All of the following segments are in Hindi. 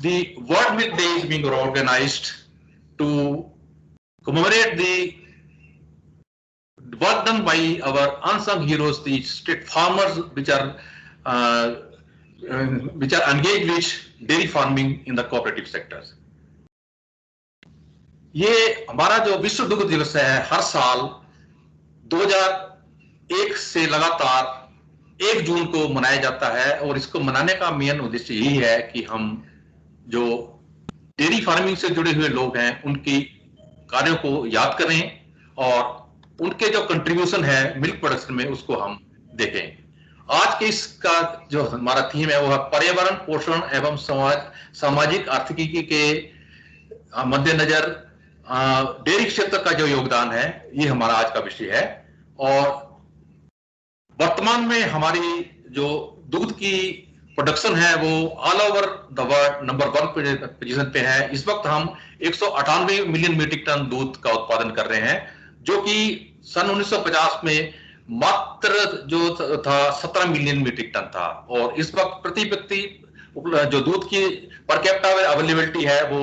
the World Milk Day is being organized to commemorate the work done by our unsung heroes, the street farmers, which are engaged with dairy farming in the cooperative sectors. ये हमारा जो विश्व दुग्ध दिवस है हर साल 2001 से लगातार 1 जून को मनाया जाता है, और इसको मनाने का मेन उद्देश्य यही है कि हम जो डेयरी फार्मिंग से जुड़े हुए लोग हैं उनकी कार्यों को याद करें और उनके जो कंट्रीब्यूशन है मिल्क प्रोडक्शन में उसको हम देखें। आज के इसका जो हमारा थीम है वो है पर्यावरण, पोषण एवं सामाजिक आर्थिकी के मद्देनजर डेयरी क्षेत्र का जो योगदान है, ये हमारा आज का विषय है। और वर्तमान में हमारी जो दूध की प्रोडक्शन है वो all over the world number 1 position पे है। इस वक्त हम 198 मिलियन मीट्रिक टन दूध का उत्पादन कर रहे हैं, जो कि सन 1950 में मात्र जो था 17 मिलियन मीट्रिक टन था, और इस वक्त प्रति व्यक्ति जो दूध की पर कैपिटा अवेलेबिलिटी है वो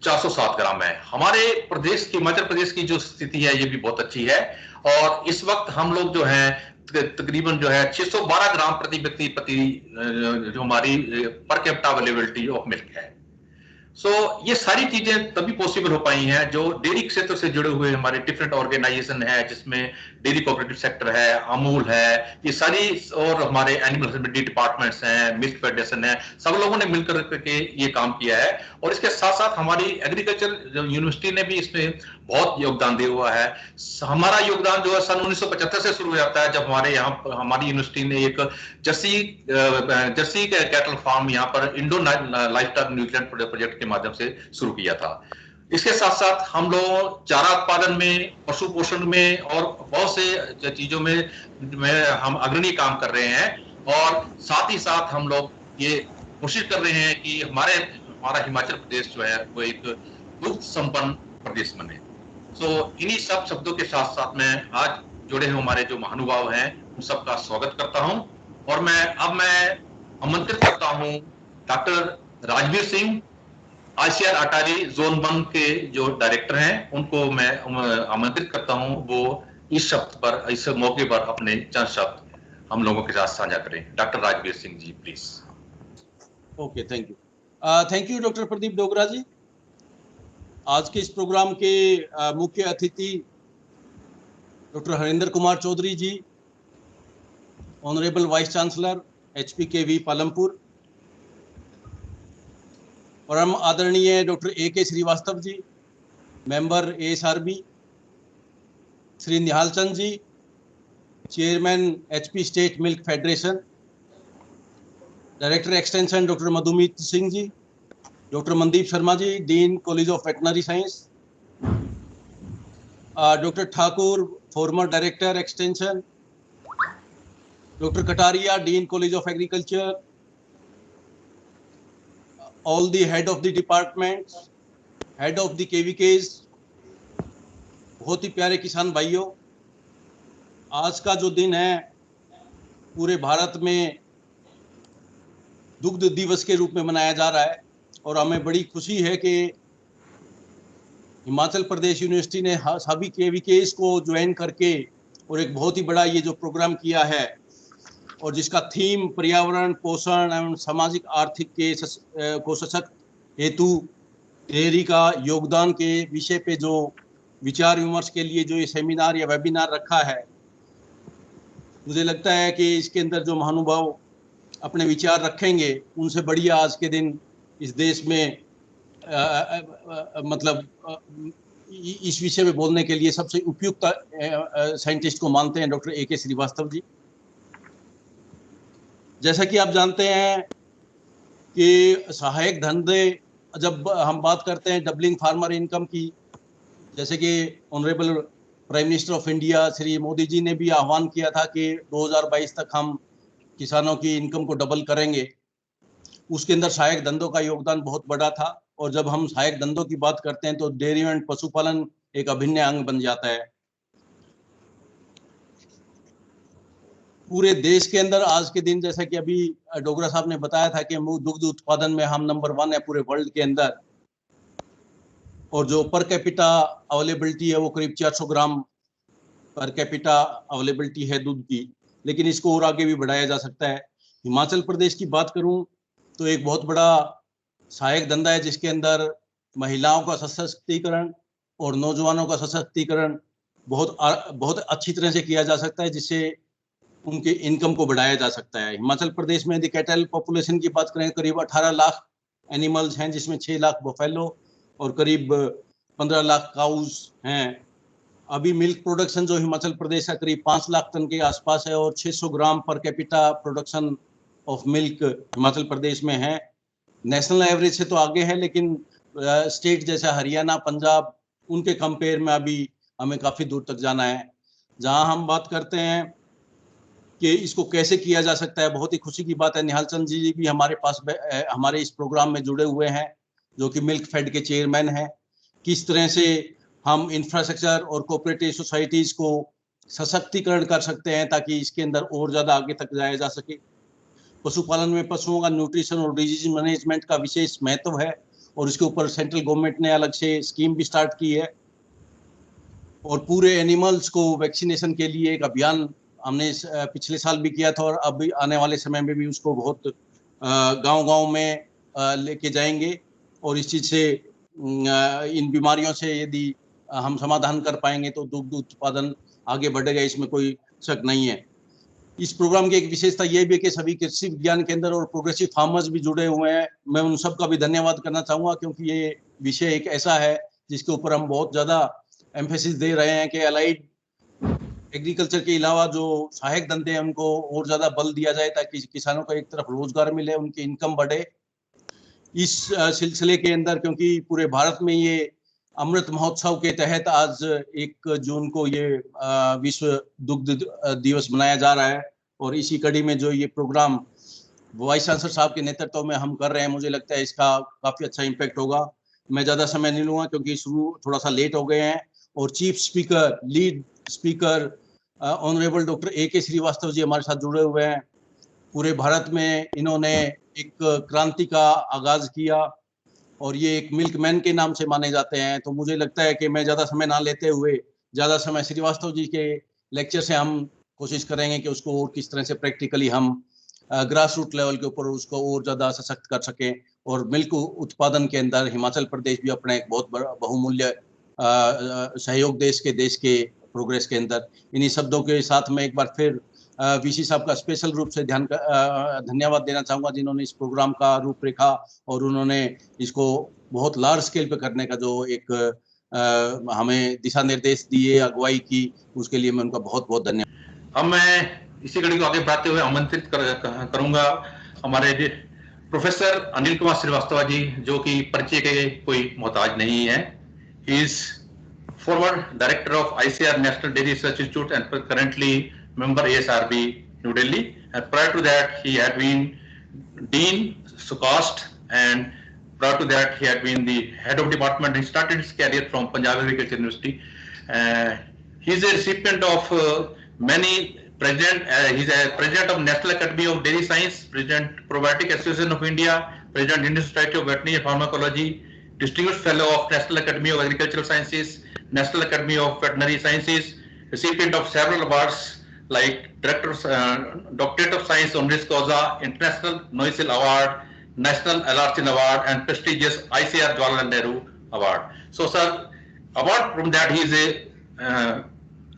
407 ग्राम है। हमारे प्रदेश की, हिमाचल प्रदेश की जो स्थिति है ये भी बहुत अच्छी है, और इस वक्त हम लोग जो है तकरीबन जो है 612 ग्राम प्रति व्यक्ति जो हमारी per capita availability of milk है। सो ये सारी चीजें तभी पॉसिबल हो पाई हैं जो डेयरी क्षेत्र से जुड़े हुए हमारे डिफरेंट ऑर्गेनाइजेशन है, जिसमें डेयरी कोऑपरेटिव सेक्टर है, अमूल है, ये सारी, और हमारे एनिमल हस्बेंड्री डिपार्टमेंट्स हैं, मिल्क फेडरेशन है, सब लोगों ने मिलकर के ये काम किया है। और इसके साथ साथ हमारी एग्रीकल्चर यूनिवर्सिटी ने भी इसमें बहुत योगदान दिया हुआ है। हमारा योगदान जो है सन 1975 से शुरू हो जाता है, जब हमारे यहाँ हमारी यूनिवर्सिटी ने एक जर्सी कैटल फार्म यहाँ पर इंडो लाइफस्टॉक न्यूट्रिएंट प्रोजेक्ट के माध्यम से शुरू किया था। इसके साथ साथ हम लोग चारा उत्पादन में, पशु पोषण में और बहुत से चीजों में हम अग्रणी काम कर रहे हैं, और साथ ही साथ हम लोग ये कोशिश कर रहे हैं कि हमारा हिमाचल प्रदेश जो है वो एक दुग्ध संपन्न प्रदेश बने। सो इन्हीं सब शब्दों के साथ साथ मैं आज जुड़े हुए हमारे जो महानुभाव हैं उन सबका स्वागत करता हूं, और मैं आमंत्रित करता हूं डॉक्टर राजवीर सिंह, आईसीआर अटारी जोन 1 के जो डायरेक्टर हैं, उनको मैं आमंत्रित करता हूं वो इस मौके पर अपने चंद शब्द हम लोगों के साथ साझा करें। Doctor Rajveer Singh ji, please. Okay, thank you doctor Pradeep Dogra ji. आज के इस प्रोग्राम के मुख्य अतिथि doctor Harinder Kumar Chaudhary ji, honourable vice chancellor HPKV Palampur, और हम आदरणीय doctor AK Srivastava ji, member ASRB, Shri Nihal Chand ji, chairman HP state milk federation, director extension doctor Madhumeet Singh ji, doctor Mandeep Sharma ji, dean college of veterinary science, doctor Thakur, former director extension, doctor Kataria, dean college of agriculture, all the head of the departments, head of the KVKs, बहुत ही प्यारे किसान भाइयों, आज का जो दिन है पूरे भारत में दुग्ध दिवस के रूप में मनाया जा रहा है, और हमें बड़ी खुशी है कि हिमाचल प्रदेश यूनिवर्सिटी ने सभी KVKs को ज्वाइन करके और एक बहुत ही बड़ा ये जो प्रोग्राम किया है, और जिसका थीम पर्यावरण, पोषण एवं सामाजिक आर्थिक को सशक्त हेतु डेयरी का योगदान के विषय पे जो विचार विमर्श के लिए जो ये सेमिनार या वेबिनार रखा है, मुझे लगता है कि इसके अंदर जो महानुभाव अपने विचार रखेंगे उनसे बढ़िया आज के दिन इस देश में मतलब इस विषय में बोलने के लिए सबसे उपयुक्त साइंटिस्ट को मानते हैं डॉक्टर AK श्रीवास्तव जी। जैसा कि आप जानते हैं कि सहायक धंधे, जब हम बात करते हैं डबलिंग फार्मर इनकम की, जैसे कि honourable prime minister of India Shri Modi ji ने भी आह्वान किया था कि 2022 तक हम किसानों की इनकम को डबल करेंगे, उसके अंदर सहायक धंधों का योगदान बहुत बड़ा था। और जब हम सहायक धंधों की बात करते हैं तो डेयरी एंड पशुपालन एक अभिन्न अंग बन जाता है। पूरे देश के अंदर आज के दिन, जैसा कि अभी डोगरा साहब ने बताया था कि दुग्ध उत्पादन में हम नंबर 1 है पूरे वर्ल्ड के अंदर, और जो पर कैपिटा अवेलेबिलिटी है वो करीब 400 ग्राम पर कैपिटा अवेलेबिलिटी है दूध की, लेकिन इसको और आगे भी बढ़ाया जा सकता है। हिमाचल प्रदेश की बात करूं तो एक बहुत बड़ा सहायक धंधा है जिसके अंदर महिलाओं का सशक्तिकरण और नौजवानों का सशक्तिकरण बहुत अच्छी तरह से किया जा सकता है, जिससे उनके इनकम को बढ़ाया जा सकता है। हिमाचल प्रदेश में यदि कैटल पॉपुलेशन की बात करें, करीब 18 लाख एनिमल्स हैं, जिसमें 6 लाख बफेलो और करीब 15 लाख काउज हैं। अभी मिल्क प्रोडक्शन जो हिमाचल प्रदेश का करीब 5 लाख टन के आसपास है, और 600 gram per capita production of milk Himachal Pradesh में है। नेशनल एवरेज से तो आगे है, लेकिन स्टेट जैसे हरियाणा, पंजाब, उनके कंपेयर में अभी हमें काफ़ी दूर तक जाना है। जहां हम बात करते हैं कि इसको कैसे किया जा सकता है, बहुत ही खुशी की बात है निहाल चंद जी भी हमारे पास हमारे इस प्रोग्राम में जुड़े हुए हैं, जो कि मिल्क फेड के चेयरमैन हैं। किस तरह से हम इंफ्रास्ट्रक्चर और कोऑपरेटिव सोसाइटीज को सशक्तिकरण कर सकते हैं ताकि इसके अंदर और ज़्यादा आगे तक जाया जा सके। पशुपालन में पशुओं का न्यूट्रिशन और डिजीज मैनेजमेंट का विशेष महत्व है, और इसके ऊपर सेंट्रल गवर्नमेंट ने अलग से स्कीम भी स्टार्ट की है। और पूरे एनिमल्स को वैक्सीनेशन के लिए एक अभियान हमने पिछले साल भी किया था, और अभी आने वाले समय में भी उसको बहुत गांव-गांव में लेके जाएंगे, और इस चीज़ से इन बीमारियों से यदि हम समाधान कर पाएंगे तो दुग्ध उत्पादन आगे बढ़ेगा, इसमें कोई शक नहीं है। इस प्रोग्राम की एक विशेषता यह भी है कि सभी कृषि विज्ञान केंद्र और प्रोग्रेसिव फार्मर्स भी जुड़े हुए हैं। मैं उन सबका भी धन्यवाद करना चाहूँगा, क्योंकि ये विषय एक ऐसा है जिसके ऊपर हम बहुत ज़्यादा एम्फेसिस दे रहे हैं कि अलाइड एग्रीकल्चर के अलावा जो सहायक धंधे हैं उनको और ज़्यादा बल दिया जाए, ताकि किसानों को एक तरफ रोजगार मिले, उनकी इनकम बढ़े। इस सिलसिले के अंदर, क्योंकि पूरे भारत में ये अमृत महोत्सव के तहत आज 1 जून को ये विश्व दुग्ध दिवस मनाया जा रहा है, और इसी कड़ी में जो ये प्रोग्राम वाइस चांसलर साहब के नेतृत्व में हम कर रहे हैं, मुझे लगता है इसका काफ़ी अच्छा इम्पैक्ट होगा। मैं ज़्यादा समय नहीं लूँगा क्योंकि शुरू थोड़ा सा लेट हो गए हैं, और chief speaker, lead speaker honourable doctor A.K. Srivastava ji हमारे साथ जुड़े हुए हैं। पूरे भारत में इन्होंने एक क्रांति का आगाज किया, और ये एक मिल्कमैन के नाम से माने जाते हैं। तो मुझे लगता है कि मैं ज़्यादा समय ना लेते हुए, ज़्यादा समय श्रीवास्तव जी के लेक्चर से हम कोशिश करेंगे कि उसको और किस तरह से प्रैक्टिकली हम ग्रास रूट लेवल के ऊपर उसको और ज़्यादा सशक्त कर सकें, और मिल्क उत्पादन के अंदर हिमाचल प्रदेश भी अपना एक बहुत बड़ा बहुमूल्य सहयोग देश के प्रोग्रेस के अंदर। इन्हीं शब्दों के साथ मैं एक बार फिर वीसी साहब का स्पेशल रूप से धन्यवाद देना चाहूँगा, जिन्होंने इस प्रोग्राम का रूपरेखा और उन्होंने इसको बहुत लार्ज स्केल पे करने का जो एक हमें दिशा निर्देश दिए, अगुवाई की, उसके लिए मैं उनका बहुत बहुत धन्यवाद। अब मैं इसी कड़ी को आगे बढ़ाते हुए आमंत्रित करूंगा हमारे प्रोफेसर अनिल कुमार श्रीवास्तव जी, जो कि परिचय के कोई मोहताज नहीं है। He is former director of ICR National Dairy Research Institute and currently member ASRB New Delhi, and prior to that he had been Dean SUCOST, and prior to that he had been the head of department. He started his career from Punjab Agriculture University. He is a recipient of many president. He is a president of National Academy of Dairy Science, president Probiotic Association of India, president Indian Society of Veterinary Pharmacology, distinguished fellow of National Academy of Agricultural Sciences, National Academy of Veterinary Sciences, recipient of several awards like Doctorate of Science Honoris Causa, International Noisel Award, National Alarchin Award, and prestigious ICR Jawaharlal Nehru Award. So, sir, apart from that, he is a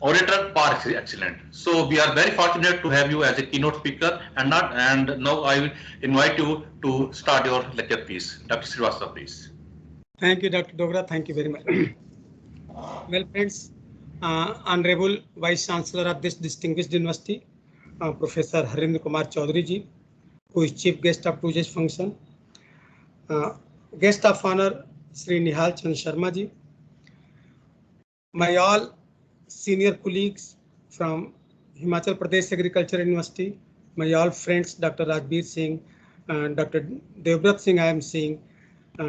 orator par excellent. So, we are very fortunate to have you as a keynote speaker, and now I will invite you to start your lecture, please. Dr. Srivastava, please. Thank you, Dr. Dogra. Thank you very much. Well, friends, Honorable Vice Chancellor of this distinguished university, Professor Harendra Kumar Chaudhary ji, who is Chief Guest of today's function, Guest of Honor Sri Nihal Chand Sharma ji, my all senior colleagues from Himachal Pradesh Agriculture University, my all friends, Dr. Rajbir Singh, Dr. Devbrat Singh I am seeing,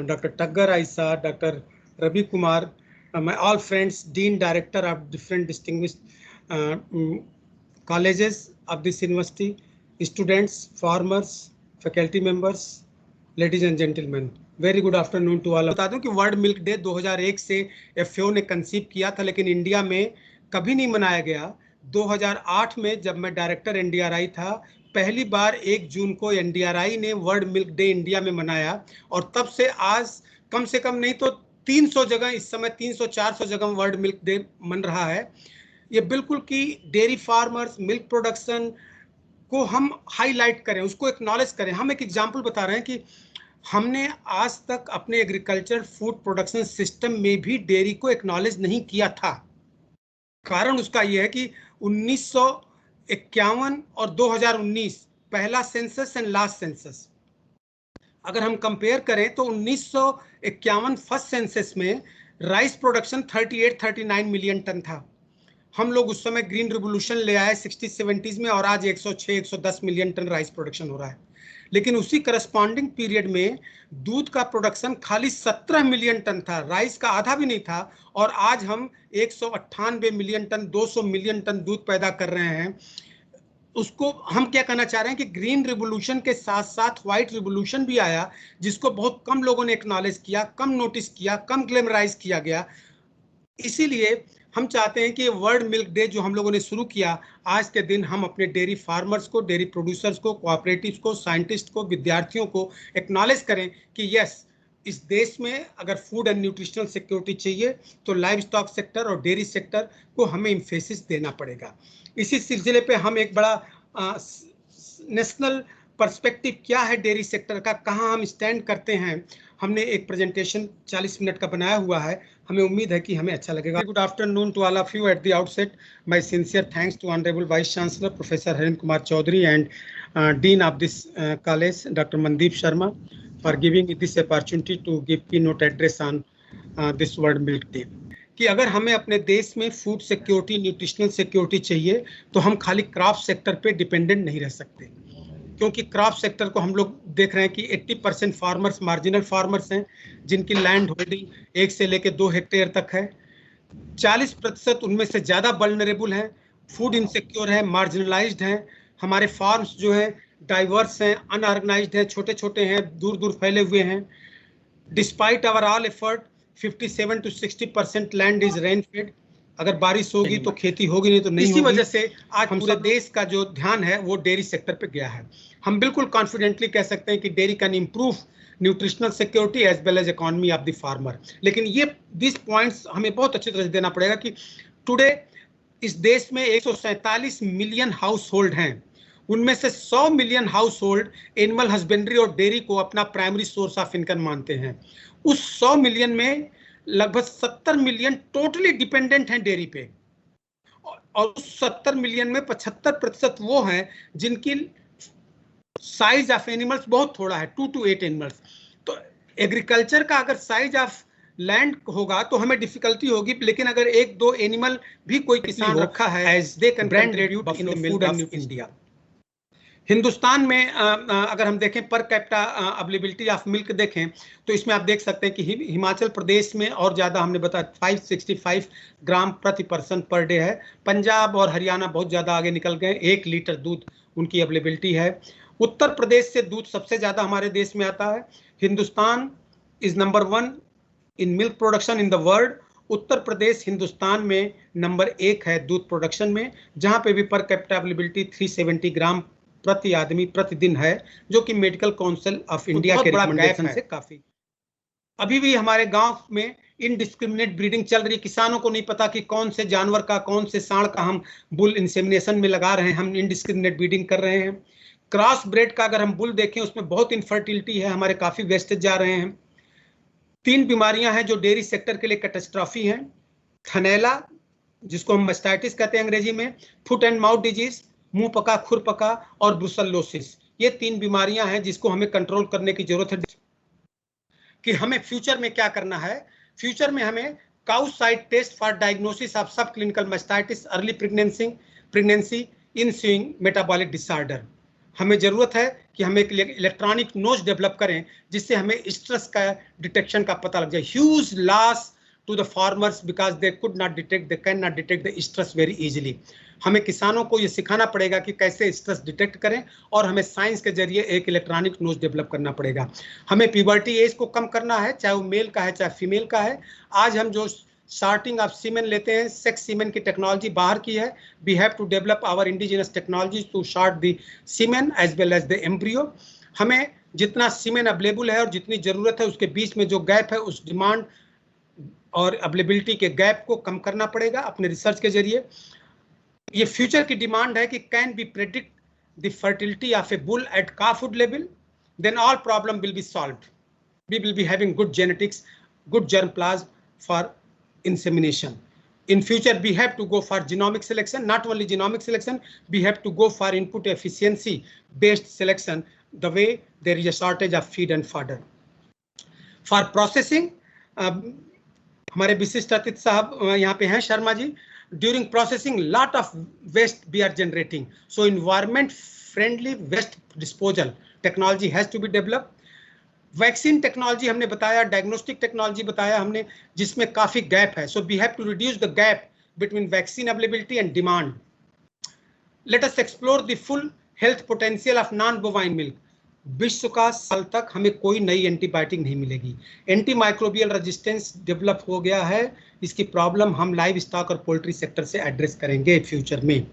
Dr. Taggar I saw, Dr. Ravi Kumar, my all friends, Dean Director of different distinguished colleges of this university, students, farmers, faculty members, ladies and gentlemen, very good afternoon to all. बता दूं कि वर्ल्ड मिल्क डे 2001 से FAO ने कंसीव किया था, लेकिन इंडिया में कभी नहीं मनाया गया। 2008 में जब मैं डायरेक्टर NDRI था, पहली बार 1 जून को NDRI ने वर्ल्ड मिल्क डे इंडिया में मनाया, और तब से आज कम से कम नहीं तो 300 जगह, इस समय 300-400 जगह वर्ल्ड मिल्क डे मन रहा है। ये बिल्कुल कि डेयरी फार्मर्स, मिल्क प्रोडक्शन को हम हाईलाइट करें, उसको एक्नॉलेज करें। हम एक एग्जांपल बता रहे हैं कि हमने आज तक अपने एग्रीकल्चर फूड प्रोडक्शन सिस्टम में भी डेयरी को एक्नॉलेज नहीं किया था। कारण उसका यह है कि 1951 और 2019 पहला सेंसस एंड लास्ट सेंसस, अगर हम कंपेयर करें तो 1951 फर्स्ट सेंसस में राइस प्रोडक्शन 38-39 मिलियन टन था। हम लोग उस समय ग्रीन रिवोल्यूशन ले आए 60-70s में, और आज 106-110 मिलियन टन राइस प्रोडक्शन हो रहा है। लेकिन उसी करस्पॉन्डिंग पीरियड में दूध का प्रोडक्शन खाली 17 मिलियन टन था, राइस का आधा भी नहीं था, और आज हम 198 मिलियन टन, 200 मिलियन टन दूध पैदा कर रहे हैं। उसको हम क्या कहना चाह रहे हैं कि ग्रीन रिवोल्यूशन के साथ साथ व्हाइट रिवोल्यूशन भी आया, जिसको बहुत कम लोगों ने एक्नॉलेज किया, कम नोटिस किया, कम ग्लैमराइज किया गया। इसीलिए हम चाहते हैं कि वर्ल्ड मिल्क डे जो हम लोगों ने शुरू किया, आज के दिन हम अपने डेयरी फार्मर्स को, डेयरी प्रोड्यूसर्स को, कोऑपरेटिव्स को, साइंटिस्ट को, विद्यार्थियों को एक्नॉलेज करें कि यस, इस देश में अगर फूड एंड न्यूट्रिशनल सिक्योरिटी चाहिए तो लाइव स्टॉक सेक्टर और डेयरी सेक्टर को हमें एम्फेसिस देना पड़ेगा। इसी सिलसिले पे हम एक बड़ा नेशनल पर्सपेक्टिव क्या है डेयरी सेक्टर का, कहाँ हम स्टैंड करते हैं, हमने एक प्रेजेंटेशन 40 मिनट का बनाया हुआ है। हमें उम्मीद है कि हमें अच्छा लगेगा। Good afternoon to all of you. At the outset my sincere thanks to honourable vice chancellor professor Harendra Kumar Chaudhary and dean of this college doctor Mandeep Sharma for giving this opportunity to give keynote address on this world milk day. कि अगर हमें अपने देश में फूड सिक्योरिटी, न्यूट्रिशनल सिक्योरिटी चाहिए तो हम खाली क्रॉप सेक्टर पे डिपेंडेंट नहीं रह सकते, क्योंकि क्रॉप सेक्टर को हम लोग देख रहे हैं कि 80% फार्मर्स मार्जिनल फार्मर्स हैं, जिनकी लैंड होल्डिंग 1 से लेकर 2 हेक्टेयर तक है। 40% उनमें से ज़्यादा वल्नरेबल हैं, फूड इनसिक्योर है, मार्जिनलाइज्ड हैं। हमारे फार्म्स जो हैं डाइवर्स हैं, अनऑर्गेनाइज्ड हैं, छोटे छोटे हैं, दूर दूर फैले हुए हैं। Despite our all effort 57 to 60% land is rain fed. अगर बारिश होगी तो खेती होगी, नहीं तो नहीं। इसी वजह से आज पूरे देश का जो ध्यान है वो डेयरी सेक्टर पे गया है। हम बिल्कुल कॉन्फिडेंटली कह सकते हैं कि dairy can improve nutritional security as well as economy of the farmer. लेकिन ये दिस पॉइंट्स हमें बहुत अच्छी तरह से देना पड़ेगा कि टुडे इस देश में 147 मिलियन हाउस होल्ड हैं, उनमें से 100 million house hold animal husbandry और डेयरी को अपना प्राइमरी सोर्स ऑफ इनकम मानते हैं। उस 100 मिलियन में लगभग 70 मिलियन टोटली डिपेंडेंट हैं डेयरी पे, और उस 70 मिलियन में 75% वो हैं जिनकी साइज ऑफ एनिमल्स बहुत थोड़ा है, 2 to 8 एनिमल्स। तो एग्रीकल्चर का अगर साइज ऑफ लैंड होगा तो हमें डिफिकल्टी होगी, लेकिन अगर 1-2 एनिमल भी कोई किसान रखा है as they can contribute in the food of India. Hindustan में अगर हम देखें per capita availability of milk देखें तो इसमें आप देख सकते हैं कि हिमाचल प्रदेश में और ज़्यादा, हमने बताया 565 ग्राम प्रति पर्सन पर डे है। पंजाब और हरियाणा बहुत ज़्यादा आगे निकल गए, 1 लीटर दूध उनकी अवेलेबिलिटी है। उत्तर प्रदेश से दूध सबसे ज़्यादा हमारे देश में आता है। Hindustan is number 1 in milk production in the world. Uttar Pradesh Hindustan में नंबर 1 है दूध प्रोडक्शन में, जहाँ पे भी पर कैपिटा अवेलेबिलिटी 370 ग्राम प्रति आदमी प्रतिदिन है, जो कि मेडिकल काउंसिल ऑफ इंडिया के रिकमेंडेशन से काफी। अभी भी हमारे गांव में इनडिस्क्रिमिनेट ब्रीडिंग चल रही है। किसानों को नहीं पता कि कौन से जानवर का, कौन से सांड का हम बुल इंसेमिनेशन में लगा रहे हैं, हम इनडिस्क्रिमिनेट ब्रीडिंग कर रहे हैं। क्रॉस ब्रेड का अगर हम बुल देखें उसमें बहुत इनफर्टिलिटी है, हमारे काफी वेस्टेज जा रहे हैं। 3 बीमारियां हैं जो डेयरी सेक्टर के लिए कैटास्ट्रॉफी हैं। थनैला, जिसको हम मास्टाइटिस कहते हैं अंग्रेजी में, फुट एंड माउथ डिजीज, मुंह पका, खुर पका, और ब्रुसेलोसिस। ये 3 बीमारियां हैं जिसको हमें कंट्रोल करने की जरूरत है। कि हमें फ्यूचर में क्या करना है, फ्यूचर में हमें cow side test for diagnosis of subclinical mastitis, early pregnancy, ensuing metabolic disorder. हमें जरूरत है कि हम एक इलेक्ट्रॉनिक नोज डेवलप करें जिससे हमें स्ट्रेस का डिटेक्शन का पता लग जाए। Huge loss to the farmers because they cannot detect the stress very easily. हमें किसानों को ये सिखाना पड़ेगा कि कैसे स्ट्रेस डिटेक्ट करें, और हमें साइंस के जरिए एक इलेक्ट्रॉनिक नोज डेवलप करना पड़ेगा। हमें प्यूबर्टी एज को कम करना है, चाहे वो मेल का है चाहे फीमेल का है। आज हम जो शार्टिंग ऑफ सीमेन लेते हैं, सेक्स सीमेन की टेक्नोलॉजी बाहर की है। We have to develop our indigenous technology to sort the semen as well as the embryo. हमें जितना सीमेन अवेलेबल है और जितनी ज़रूरत है उसके बीच में जो गैप है, उस डिमांड और अवेलेबिलिटी के गैप को कम करना पड़ेगा अपने रिसर्च के जरिए। ये फ्यूचर की डिमांड है कि can be predict the fertility of a bull at calf food level, then all problem will be solved. We will be having good genetics, good germplasm for insemination. In future, we have to go for genomic selection. Not only genomic selection, we have to go for input efficiency based selection, the way there is a shortage of feed and fodder. For processing, हमारे विशिष्ट अतिथि साहब यहाँ पे हैं, Sharma ji. During processing, lot of waste we are generating. So environment friendly waste disposal technology has to be developed. Vaccine technology हमने बताया, डायग्नोस्टिक टेक्नोलॉजी बताया हमने, जिसमें काफ़ी गैप है। So we have to reduce the gap between vaccine availability and demand. Let us explore the full health potential of non bovine milk. विश्व का साल तक हमें कोई नई एंटीबायोटिक नहीं मिलेगी। एंटी माइक्रोबियल रेजिस्टेंस डेवलप हो गया है, इसकी प्रॉब्लम हम लाइव स्टॉक और पोल्ट्री सेक्टर से एड्रेस करेंगे फ्यूचर में।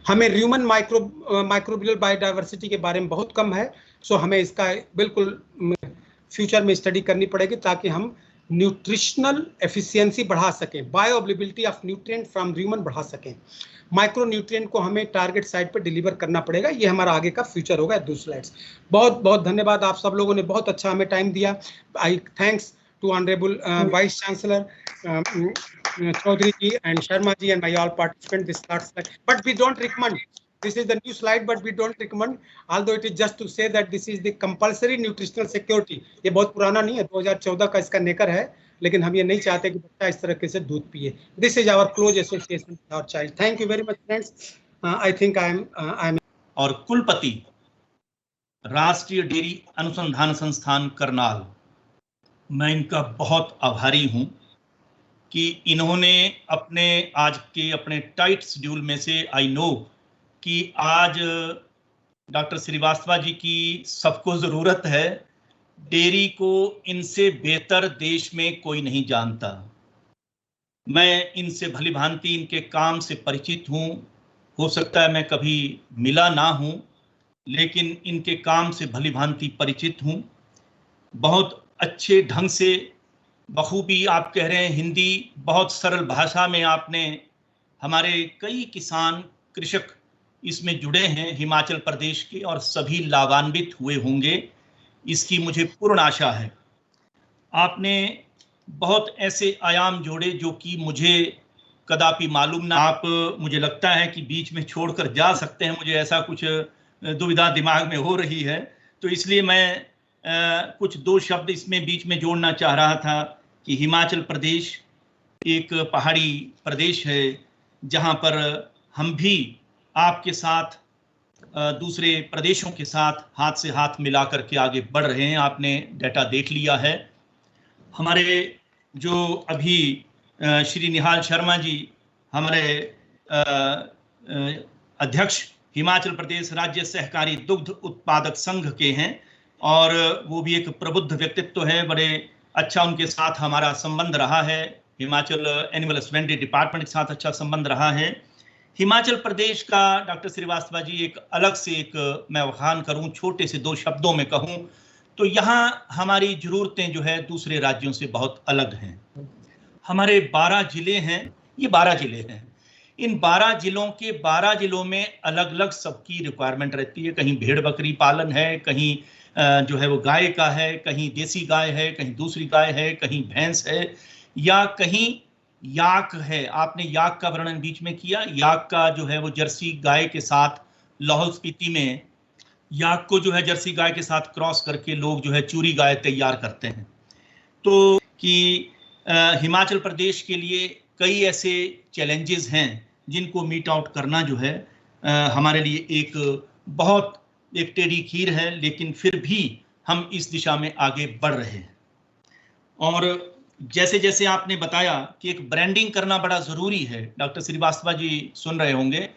हमें ह्यूमन माइक्रोबियल बायोडाइवर्सिटी के बारे में बहुत कम है, सो हमें इसका बिल्कुल फ्यूचर में स्टडी करनी पड़ेगी ताकि हम न्यूट्रिशनल एफिशिएंसी बढ़ा सकें, bio availability of nutrient from human बढ़ा सकें। माइक्रो न्यूट्रिएंट को हमें टारगेट साइट पर डिलीवर करना पड़ेगा। ये हमारा आगे का फ्यूचर होगा। 2 स्लाइड्स। बहुत बहुत धन्यवाद, आप सब लोगों ने बहुत अच्छा हमें टाइम दिया। I thanks to Honorable Vice Chancellor Chaudhary ji and Sharma ji and my all participants. This slide, but we don't recommend. This is the new slide, but we don't recommend. Although it is just to say that this is the compulsory nutritional security. ये बहुत पुराना नहीं है, 2014 का इसका नेकर है, लेकिन हम ये नहीं चाहते कि बच्चा इस तरह से दूध पिए। This is our close association with our child. Thank you very much, friends. I think I am. और कुलपति राष्ट्रीय डेयरी अनुसंधान संस्थान करनाल, मैं इनका बहुत आभारी हूं कि इन्होंने अपने टाइट शेड्यूल में से, आई नो कि आज डॉक्टर श्रीवास्तव जी की सबको ज़रूरत है। डेयरी को इनसे बेहतर देश में कोई नहीं जानता। मैं इनसे भली भांति इनके काम से परिचित हूं। हो सकता है मैं कभी मिला ना हूं, लेकिन इनके काम से भली भांति परिचित हूं। बहुत अच्छे ढंग से बखूबी आप कह रहे हैं हिंदी, बहुत सरल भाषा में आपने, हमारे कई किसान कृषक इसमें जुड़े हैं हिमाचल प्रदेश के, और सभी लाभान्वित हुए होंगे, इसकी मुझे पूर्ण आशा है। आपने बहुत ऐसे आयाम जोड़े जो कि मुझे कदापि मालूम ना। आप, मुझे लगता है कि बीच में छोड़कर जा सकते हैं, मुझे ऐसा कुछ दुविधा दिमाग में हो रही है, तो इसलिए मैं कुछ 2 शब्द इसमें बीच में जोड़ना चाह रहा था कि हिमाचल प्रदेश एक पहाड़ी प्रदेश है जहां पर हम भी आपके साथ दूसरे प्रदेशों के साथ हाथ से हाथ मिला करके आगे बढ़ रहे हैं। आपने डाटा देख लिया है। हमारे जो अभी श्री निहाल शर्मा जी हमारे अध्यक्ष हिमाचल प्रदेश राज्य सहकारी दुग्ध उत्पादक संघ के हैं, और वो भी एक प्रबुद्ध व्यक्तित्व है। बड़े अच्छा उनके साथ हमारा संबंध रहा है। हिमाचल एनिमल हस्बेंड्री डिपार्टमेंट के साथ अच्छा संबंध रहा है। हिमाचल प्रदेश का डॉक्टर श्रीवास्तव जी एक अलग से एक मैं बखान करूं, छोटे से 2 शब्दों में कहूं तो यहाँ हमारी ज़रूरतें जो है दूसरे राज्यों से बहुत अलग हैं। हमारे 12 जिले हैं, ये 12 जिले हैं। इन 12 जिलों के 12 जिलों में अलग अलग सबकी रिक्वायरमेंट रहती है। कहीं भेड़ बकरी पालन है, कहीं जो है वो गाय का है, कहीं देसी गाय है, कहीं दूसरी गाय है, कहीं भैंस है, या कहीं याक है। आपने याक का वर्णन बीच में किया। याक का जो है वो जर्सी गाय के साथ, लाहौल स्पीति में याक को जो है जर्सी गाय के साथ क्रॉस करके लोग जो है चूरी गाय तैयार करते हैं। तो कि हिमाचल प्रदेश के लिए कई ऐसे चैलेंजेस हैं जिनको मीट आउट करना जो है हमारे लिए एक टेढ़ी खीर है, लेकिन फिर भी हम इस दिशा में आगे बढ़ रहे हैं। और जैसे जैसे आपने बताया कि एक ब्रांडिंग करना बड़ा जरूरी है, डॉक्टर श्रीवास्तव जी सुन रहे होंगे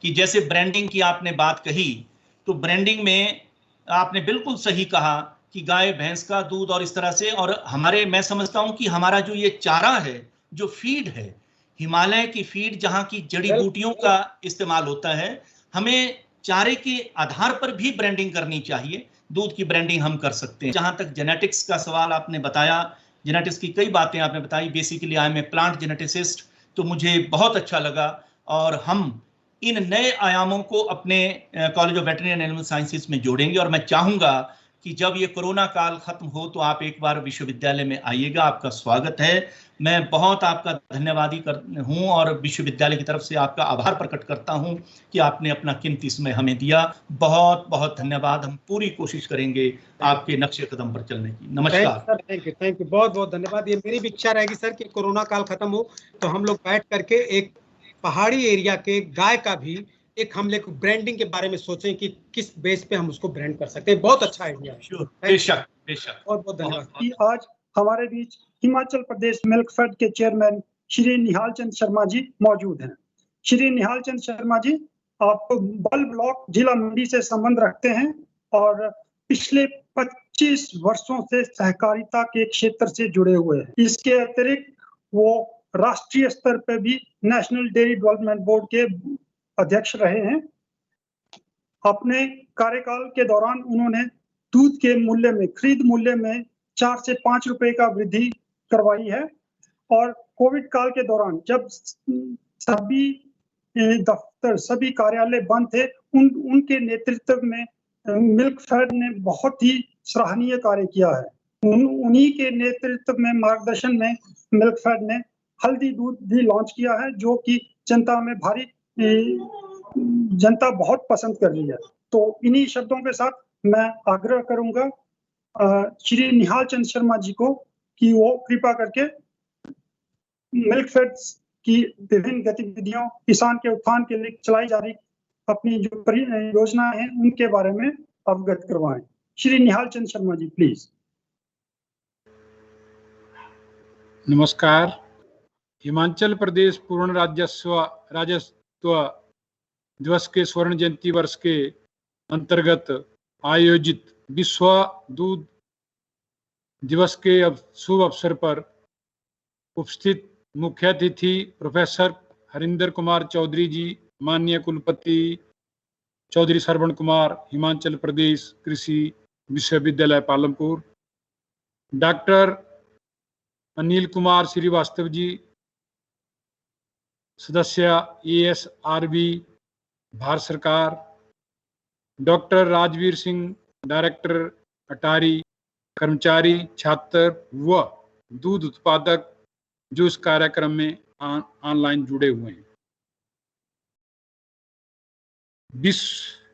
कि जैसे ब्रांडिंग की आपने बात कही, तो ब्रांडिंग में आपने बिल्कुल सही कहा कि गाय भैंस का दूध और इस तरह से, और हमारे, मैं समझता हूं कि हमारा जो ये चारा है, जो फीड है, हिमालय की फीड जहां की जड़ी बूटियों का इस्तेमाल होता है, हमें चारे के आधार पर भी ब्रांडिंग करनी चाहिए। दूध की ब्रांडिंग हम कर सकते हैं। जहां तक जेनेटिक्स का सवाल आपने बताया, जेनेटिक्स की कई बातें आपने बताई, basically I am a plant geneticist, तो मुझे बहुत अच्छा लगा। और हम इन नए आयामों को अपने college of veterinary and animal sciences में जोड़ेंगे, और मैं चाहूंगा कि जब ये कोरोना काल खत्म हो तो आप एक बार विश्वविद्यालय में आइएगा, आपका स्वागत है। मैं बहुत आपका धन्यवादी हूं और विश्वविद्यालय की तरफ से आपका आभार प्रकट करता हूं कि आपने अपना कीमती समय हमें दिया। बहुत बहुत धन्यवाद। हम पूरी कोशिश करेंगे आपके नक्शे कदम पर चलने की। नमस्कार सर, थैंक यू, बहुत बहुत धन्यवाद। ये मेरी भी इच्छा रहेगी सर कि कोरोना काल खत्म हो तो हम लोग बैठ करके एक पहाड़ी एरिया के गाय का भी एक हम लोग ब्रांडिंग के बारे में सोचें कि किस बेस पे हम उसको ब्रांड कर सकते हैं। बहुत अच्छा आइडिया है। बेशक बेशक, बहुत बहुत धन्यवाद। कि आज हमारे बीच हिमाचल प्रदेश मिल्कफेड के चेयरमैन श्री निहाल चंद शर्मा जी मौजूद हैं। श्री निहाल चंद शर्मा जी, आप बल ब्लॉक जिला मंडी से संबंध रखते हैं और पिछले 25 वर्षों से सहकारिता के क्षेत्र से जुड़े हुए हैं। इसके अतिरिक्त वो राष्ट्रीय स्तर पर भी नेशनल डेयरी डेवलपमेंट बोर्ड के अध्यक्ष रहे हैं। अपने कार्यकाल के दौरान उन्होंने दूध के मूल्य में, खरीद मूल्य में 4 से 5 रुपए का वृद्धि करवाई है। और कोविड काल के दौरान जब सभी दफ्तर, सभी कार्यालय बंद थे, उनके नेतृत्व में मिल्कफेड ने बहुत ही सराहनीय कार्य किया है। उन्हीं के नेतृत्व में, मार्गदर्शन में मिल्कफेड ने हल्दी दूध भी लॉन्च किया है, जो कि जनता बहुत पसंद कर रही है। तो इन्हीं शब्दों के साथ मैं आग्रह करूंगा श्री निहाल चंद शर्मा जी को कि वो कृपा करके मिल्कफेड की विभिन्न गतिविधियों, किसान के उत्थान के लिए चलाई जा रही अपनी जो योजना है उनके बारे में अवगत करवाएं। श्री निहाल चंद शर्मा जी, प्लीज। नमस्कार। हिमाचल प्रदेश पूर्ण राज्यत्व दिवस के स्वर्ण जयंती वर्ष के अंतर्गत आयोजित विश्व दूध दिवस के शुभ अवसर पर उपस्थित मुख्य अतिथि प्रोफेसर हरिंदर कुमार चौधरी जी, माननीय कुलपति चौधरी श्रवण कुमार, हिमाचल प्रदेश कृषि विश्वविद्यालय पालमपुर, डॉक्टर अनिल कुमार श्रीवास्तव जी, सदस्य ASRB भारत सरकार, डॉक्टर राजवीर सिंह, डायरेक्टर अटारी, कर्मचारी, छात्र व दूध उत्पादक जो इस कार्यक्रम में ऑनलाइन जुड़े हुए हैं।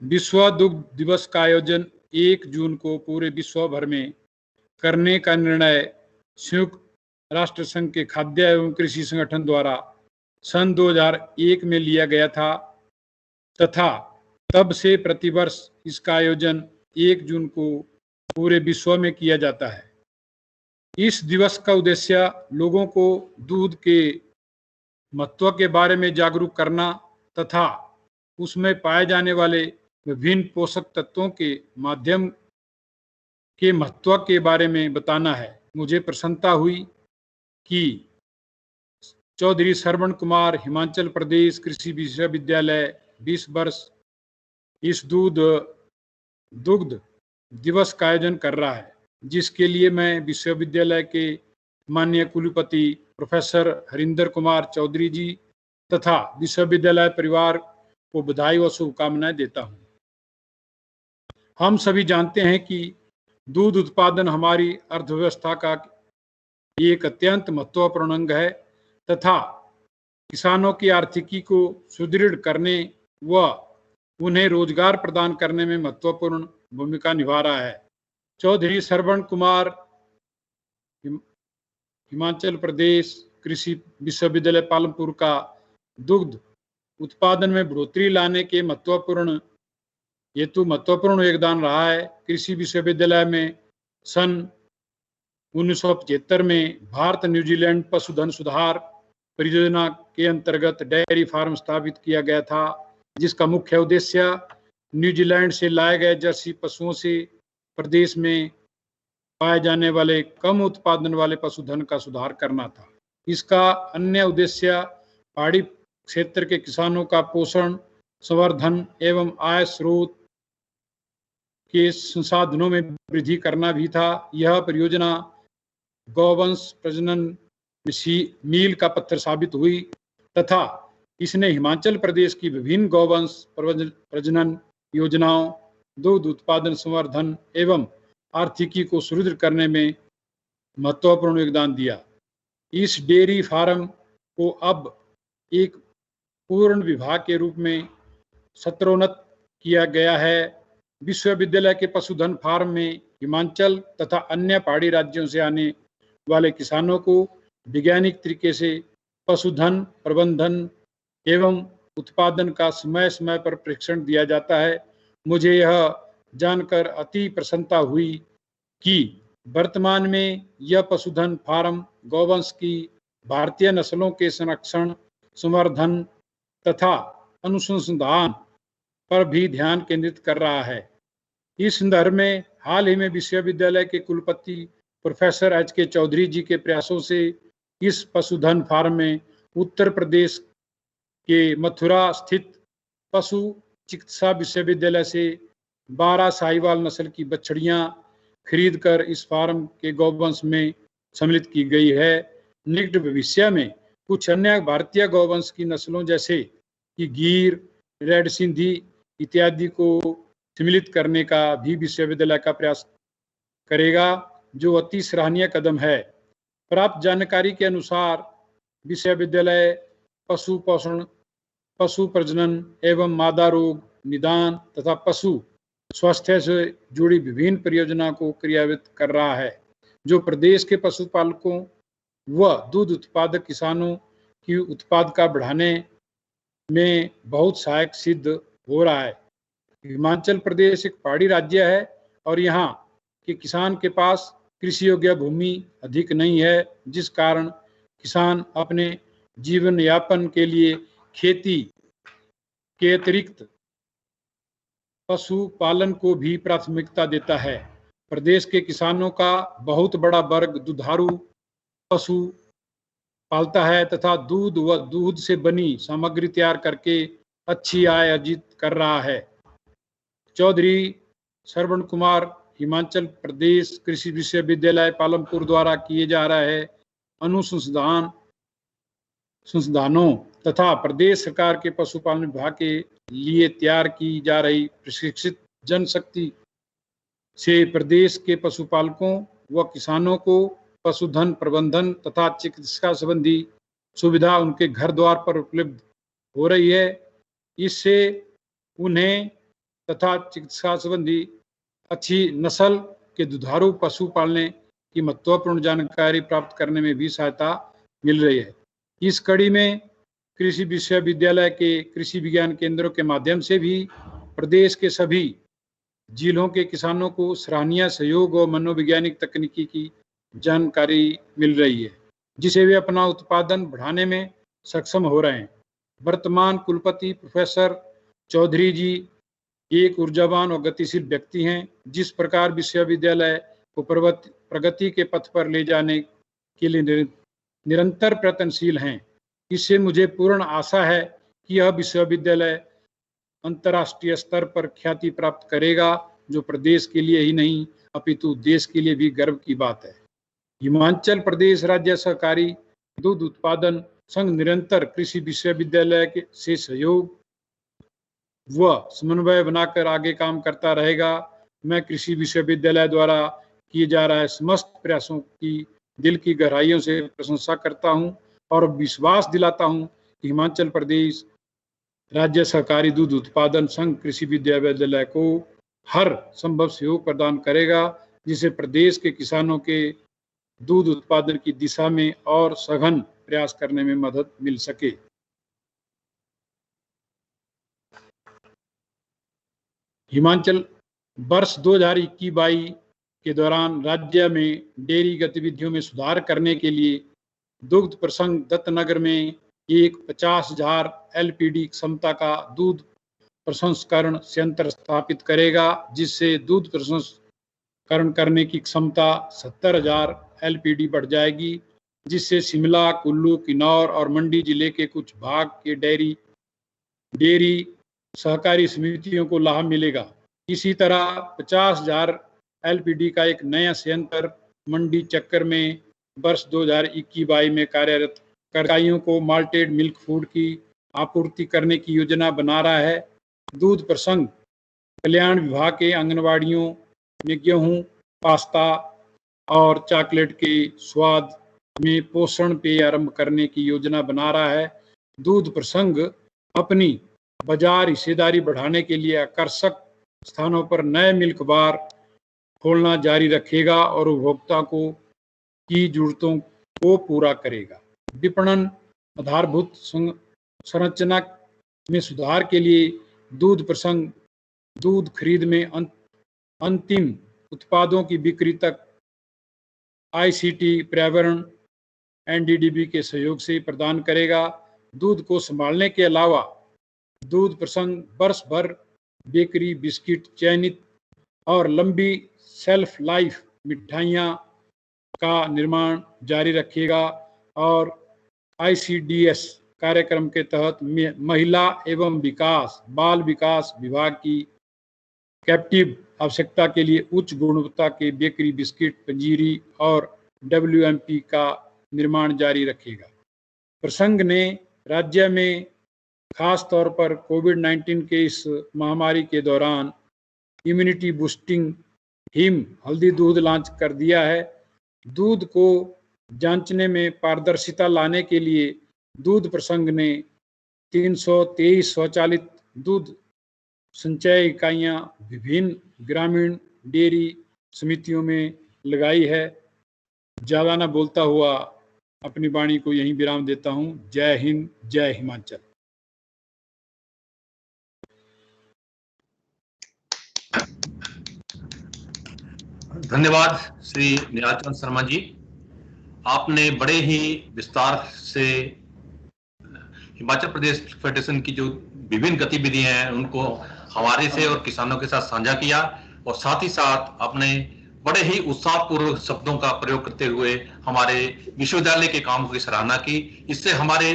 विश्व दुग्ध दिवस का आयोजन 1 जून को पूरे विश्व भर में करने का निर्णय संयुक्त राष्ट्र संघ के खाद्य एवं कृषि संगठन द्वारा सन 2001 में लिया गया था तथा तब से प्रतिवर्ष इसका आयोजन 1 जून को पूरे विश्व में किया जाता है। इस दिवस का उद्देश्य लोगों को दूध के महत्व के बारे में जागरूक करना तथा उसमें पाए जाने वाले विभिन्न पोषक तत्वों के माध्यम के महत्व के बारे में बताना है। मुझे प्रसन्नता हुई कि चौधरी श्रवण कुमार हिमाचल प्रदेश कृषि विश्वविद्यालय 20 वर्ष इस दुग्ध दिवस का आयोजन कर रहा है, जिसके लिए मैं विश्वविद्यालय के माननीय कुलपति प्रोफेसर हरिंदर कुमार चौधरी जी तथा विश्वविद्यालय परिवार को बधाई व शुभकामनाएं देता हूं। हम सभी जानते हैं कि दूध उत्पादन हमारी अर्थव्यवस्था का एक अत्यंत महत्वपूर्ण अंग है तथा किसानों की आर्थिकी को सुदृढ़ करने व उन्हें रोजगार प्रदान करने में महत्वपूर्ण भूमिका निभा रहा है। चौधरी श्रवण कुमार हिमाचल प्रदेश कृषि विश्वविद्यालय पालमपुर का दुग्ध उत्पादन में बढ़ोतरी लाने के महत्वपूर्ण योगदान रहा है। कृषि विश्वविद्यालय में सन 1975 में भारत न्यूजीलैंड पशुधन सुधार परियोजना के अंतर्गत डेयरी फार्म स्थापित किया गया था, जिसका मुख्य उद्देश्य न्यूजीलैंड से लाए गए जर्सी पशुओं से प्रदेश में पाए जाने वाले कम उत्पादन वाले पशुधन का सुधार करना था। इसका अन्य उद्देश्य पहाड़ी क्षेत्र के किसानों का पोषण, संवर्धन एवं आय स्रोत के संसाधनों में वृद्धि करना भी था। यह परियोजना गौवंश प्रजनन मील का पत्थर साबित हुई तथा इसने हिमाचल प्रदेश की विभिन्न गौवंश प्रजनन योजनाओं, दूध उत्पादन संवर्धन एवं आर्थिकी को सुदृढ़ करने में महत्वपूर्ण योगदान दिया। इस डेयरी फार्म को अब एक पूर्ण विभाग के रूप में स्तरोन्नत किया गया है। विश्वविद्यालय के पशुधन फार्म में हिमाचल तथा अन्य पहाड़ी राज्यों से आने वाले किसानों को वैज्ञानिक तरीके से पशुधन प्रबंधन एवं उत्पादन का समय समय पर प्रशिक्षण दिया जाता है। मुझे यह जानकर अति प्रसन्नता हुई कि वर्तमान में यह पशुधन फार्म गौवंश की भारतीय नस्लों के संरक्षण, संवर्धन तथा अनुसंधान पर भी ध्यान केंद्रित कर रहा है। इस संदर्भ में हाल ही में विश्वविद्यालय के कुलपति प्रोफेसर एच.के. चौधरी जी के प्रयासों से इस पशुधन फार्म में उत्तर प्रदेश के मथुरा स्थित पशु चिकित्सा विश्वविद्यालय से 12 साहिवाल नस्ल की बछड़ियां खरीद कर इस फार्म के गौवंश में सम्मिलित की गई है। निकट भविष्य में कुछ अन्य भारतीय गौवंश की नस्लों जैसे कि गीर, रेड सिंधी इत्यादि को सम्मिलित करने का भी विश्वविद्यालय का प्रयास करेगा, जो अति सराहनीय कदम है। प्राप्त जानकारी के अनुसार विश्वविद्यालय पशु पोषण, पशु प्रजनन एवं मादा रोग निदान तथा पशु स्वास्थ्य से जुड़ी विभिन्न परियोजनाओं को क्रियान्वित कर रहा है, जो प्रदेश के पशुपालकों व दूध उत्पादक किसानों की उत्पादकता बढ़ाने में बहुत सहायक सिद्ध हो रहा है। हिमाचल प्रदेश एक पहाड़ी राज्य है और यहाँ के किसान के पास कृषि योग्य भूमि अधिक नहीं है, जिस कारण किसान अपने जीवन यापन के लिए खेती के अतिरिक्त पशुपालन को भी प्राथमिकता देता है। प्रदेश के किसानों का बहुत बड़ा वर्ग दुधारू पशु पालता है तथा दूध व दूध से बनी सामग्री तैयार करके अच्छी आय अर्जित कर रहा है। चौधरी श्रवण कुमार हिमाचल प्रदेश कृषि विश्वविद्यालय पालमपुर द्वारा किए जा रहे संशोधनों तथा प्रदेश सरकार के पशुपालन विभाग के लिए तैयार की जा रही प्रशिक्षित जनशक्ति से प्रदेश के पशुपालकों व किसानों को पशुधन प्रबंधन तथा चिकित्सा संबंधी सुविधा उनके घर द्वार पर उपलब्ध हो रही है। इससे उन्हें तथा चिकित्सा संबंधी अच्छी नस्ल के दुधारू पशु पालने की महत्वपूर्ण जानकारी प्राप्त करने में भी सहायता मिल रही है। इस कड़ी में कृषि विश्वविद्यालय के कृषि विज्ञान केंद्रों के माध्यम से भी प्रदेश के सभी जिलों के किसानों को सराहनीय सहयोग और मनोवैज्ञानिक तकनीकी की जानकारी मिल रही है, जिसे वे अपना उत्पादन बढ़ाने में सक्षम हो रहे हैं। वर्तमान कुलपति प्रोफेसर चौधरी जी एक ऊर्जावान और गतिशील व्यक्ति हैं। जिस प्रकार विश्वविद्यालय को प्रगति के पथ पर ले जाने के लिए निरंतर प्रयत्नशील हैं, इससे मुझे पूर्ण आशा है कि यह विश्वविद्यालय अंतर्राष्ट्रीय स्तर पर ख्याति प्राप्त करेगा, जो प्रदेश के लिए ही नहीं अपितु देश के लिए भी गर्व की बात है। हिमाचल प्रदेश राज्य सहकारी दूध उत्पादन संघ निरंतर कृषि विश्वविद्यालय से सहयोग व समन्वय बनाकर आगे काम करता रहेगा। मैं कृषि विश्वविद्यालय द्वारा किए जा रहे समस्त प्रयासों की दिल की गहराइयों से प्रशंसा करता हूं और विश्वास दिलाता हूं कि हिमाचल प्रदेश राज्य सहकारी दूध उत्पादन संघ कृषि विश्वविद्यालय को हर संभव सहयोग प्रदान करेगा, जिससे प्रदेश के किसानों के दूध उत्पादन की दिशा में और सघन प्रयास करने में मदद मिल सके। हिमाचल वर्ष 2021-22 के दौरान राज्य में डेयरी गतिविधियों में सुधार करने के लिए दुग्ध प्रसंग दत्तनगर में एक 50,000 LPD क्षमता का दूध प्रसंस्करण संयंत्र स्थापित करेगा, जिससे दूध प्रसंस्करण करने की क्षमता 70,000 LPD बढ़ जाएगी, जिससे शिमला, कुल्लू, किन्नौर और मंडी जिले के कुछ भाग के डेयरी सहकारी समितियों को लाभ मिलेगा। इसी तरह 50,000 LPD का एक नया संयंत्र मंडी चक्कर में वर्ष 2021-22 में कार्यरत इकाइयों को माल्टेड मिल्क फूड की आपूर्ति करने की योजना बना रहा है। दूध प्रसंग कल्याण विभाग के आंगनवाड़ियों में गेहूं, पास्ता और चॉकलेट के स्वाद में पोषण पेय आरंभ करने की योजना बना रहा है। दूध प्रसंग अपनी बाजार हिस्सेदारी बढ़ाने के लिए आकर्षक स्थानों पर नए मिल्क बार खोलना जारी रखेगा और उपभोक्ता की जरूरतों को पूरा करेगा। विपणन आधारभूत संरचना में सुधार के लिए दूध प्रसंग दूध खरीद में अंतिम उत्पादों की बिक्री तक ICT पर्यावरण NDDB के सहयोग से प्रदान करेगा। दूध को संभालने के अलावा दूध प्रसंग वर्ष भर बेकरी, बिस्किट, चयनित और लंबी सेल्फ लाइफ मिठाइयाँ का निर्माण जारी रखेगा और ICDS कार्यक्रम के तहत महिला एवं बाल विकास विभाग की कैप्टिव आवश्यकता के लिए उच्च गुणवत्ता के बेकरी, बिस्किट, पंजीरी और WMP का निर्माण जारी रखेगा। प्रसंग ने राज्य में खास तौर पर कोविड-19 के इस महामारी के दौरान इम्यूनिटी बूस्टिंग हिम हल्दी दूध लॉन्च कर दिया है। दूध को जांचने में पारदर्शिता लाने के लिए दूध प्रसंग ने 323 स्वचालित दूध संचय इकाइयां विभिन्न ग्रामीण डेयरी समितियों में लगाई है। ज़्यादा न बोलता हुआ अपनी वाणी को यहीं विराम देता हूं। जय हिंद, जय हिमाचल। धन्यवाद श्री निहाल चंद शर्मा जी। आपने बड़े ही विस्तार से हिमाचल प्रदेश फेडरेशन की जो विभिन्न गतिविधियां हैं उनको हमारे से और किसानों के साथ साझा किया और साथ ही साथ आपने बड़े ही उत्साहपूर्वक शब्दों का प्रयोग करते हुए हमारे विश्वविद्यालय के काम की सराहना की। इससे हमारे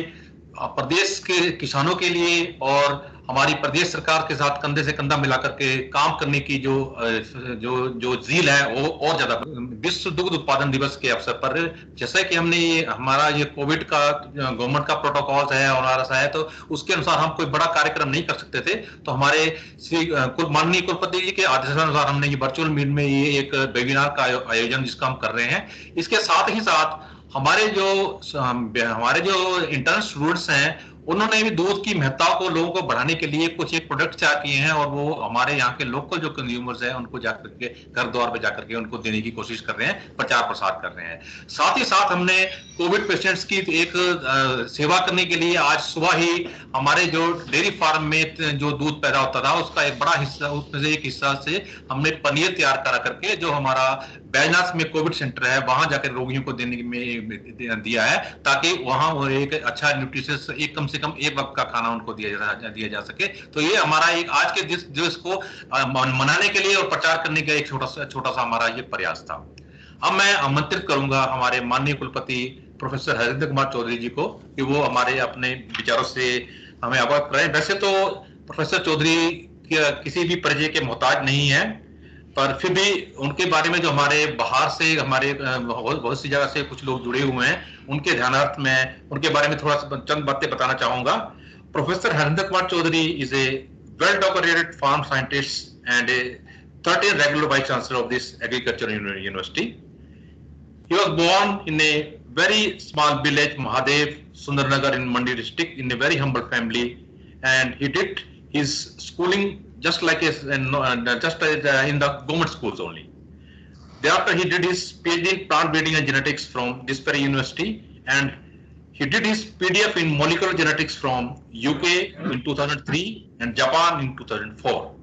प्रदेश के किसानों के लिए और हमारी प्रदेश सरकार के साथ कंधे से कंधा मिलाकर के काम करने की जो जील है वो और ज्यादा। विश्व दुग्ध उत्पादन दिवस के अवसर पर जैसा कि हमने हमारा ये कोविड का गवर्नमेंट का प्रोटोकॉल है और है तो उसके अनुसार हम कोई बड़ा कार्यक्रम नहीं कर सकते थे, तो हमारे श्री माननीय कुलपति जी के आदेशानुसार हमने ये वर्चुअल मीट में ये एक वेबिनार का आयोजन जिसका हम कर रहे हैं। इसके साथ ही साथ हमारे जो इंटर्न स्टूडेंट्स हैं उन्होंने भी दूध की महत्ता को लोगों को बढ़ाने के लिए कुछ एक प्रोडक्ट तैयार किए हैं और वो हमारे यहाँ के लोकल जो कंज्यूमर्स हैं उनको जाकर के घर द्वार पे जाकर के उनको देने की कोशिश कर रहे हैं, प्रचार प्रसार कर रहे हैं। साथ ही साथ हमने कोविड पेशेंट्स की एक सेवा करने के लिए आज सुबह ही हमारे जो डेयरी फार्म में जो दूध पैदा होता था उसका एक बड़ा हिस्सा, उसमें से एक हिस्सा से हमने पनीर तैयार करा करके जो हमारा बैजनाथ में कोविड सेंटर है वहां जाकर रोगियों को देने में दिया है, ताकि वहां वो एक अच्छा न्यूट्रिशियस एक कम से कम एक वक्त का खाना उनको दिया जा सके। तो ये हमारा एक आज के दिवस को मनाने के लिए और प्रचार करने का एक छोटा सा हमारा ये प्रयास था। अब मैं आमंत्रित करूंगा हमारे माननीय कुलपति प्रोफेसर हरिंद्र कुमार चौधरी जी को कि वो हमारे अपने विचारों से हमें अवगत कराएं। वैसे तो प्रोफेसर चौधरी किसी भी परिचय के मोहताज नहीं है, पर फिर भी उनके बारे में जो हमारे बाहर से हमारे बहुत सी जगह से कुछ लोग जुड़े हुए हैं उनके ध्यानार्थ में उनके बारे में थोड़ा सा चंद बातें बताना चाहूंगा। Professor Harindra Kumar Chaudhary is a well doctorated farm scientist and a 13th regular vice chancellor of this agriculture university. He was born in a very small village, Mahadev, Sundarnagar in Mandi district, in a very humble family, and he did his schooling just like in the government schools only. Thereafter, he did his PhD in plant breeding and genetics from this very university, and he did his PDF in molecular genetics from UK in 2003 and Japan in 2004.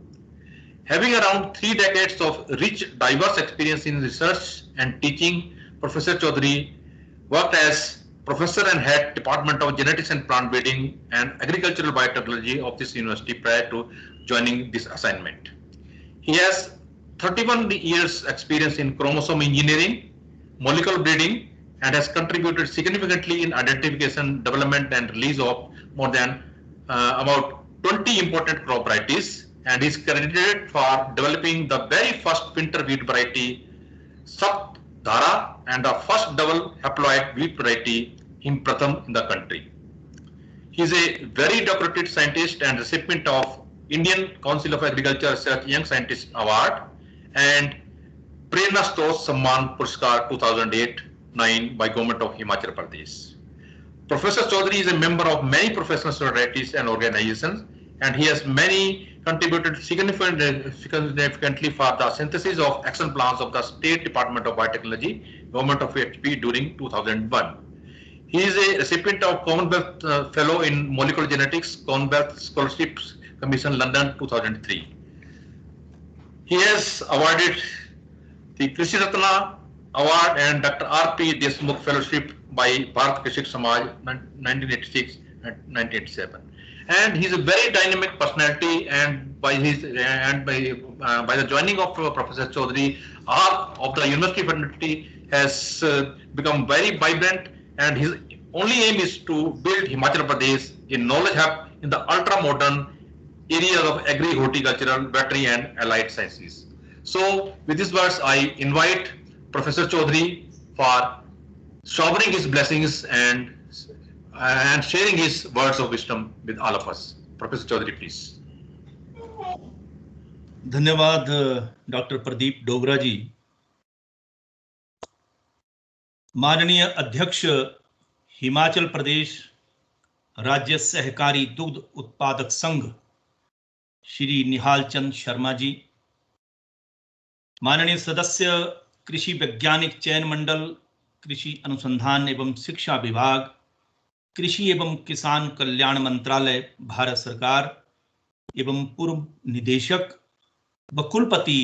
Having around 3 decades of rich, diverse experience in research and teaching, Professor Chaudhary worked as professor and head Department of Genetics and Plant Breeding and Agricultural Biotechnology of this university prior to joining this assignment. He has 31 years experience in chromosome engineering, molecular breeding, and has contributed significantly in identification, development, and release of more than about 20 important crop varieties, and is credited for developing the very first winter wheat variety Sapdhara and the first double haploid wheat variety Himpratham in the country. He is a very decorated scientist and recipient of Indian Council of Agriculture Research Young Scientist Award and Prerna Stoth Samman Puraskar 2008-9 by Government of Himachal Pradesh. Professor Chaudhary is a member of many professional societies and organizations, and he has contributed significantly for the synthesis of action plans of the State Department of Biotechnology, Government of HP during 2001. He is a recipient of Commonwealth Fellow in Molecular Genetics, Commonwealth Scholarships Commission, London 2003. He has awarded the Krishi Ratna Award and Dr. R.P. Deshmukh Fellowship by Bharat Krishik Samaj 1986 and 1987. And he is a very dynamic personality, and by the joining of Professor Chaudhary, of the university fraternity has become very vibrant, and his only aim is to build Himachal Pradesh a knowledge hub in the ultra-modern areas of agri-horticultural, veterinary, and allied sciences. So, with these words, I invite Professor Chaudhary for showering his blessings and sharing his words of wisdom with all of us. Professor Chaudhary, please. धन्यवाद डॉक्टर प्रदीप डोगरा जी। माननीय अध्यक्ष हिमाचल प्रदेश राज्य सहकारी दुग्ध उत्पादक संघ श्री निहाल चंद शर्मा जी, माननीय सदस्य कृषि वैज्ञानिक चयन मंडल, कृषि अनुसंधान एवं शिक्षा विभाग, कृषि एवं किसान कल्याण मंत्रालय भारत सरकार एवं पूर्व निदेशक व कुलपति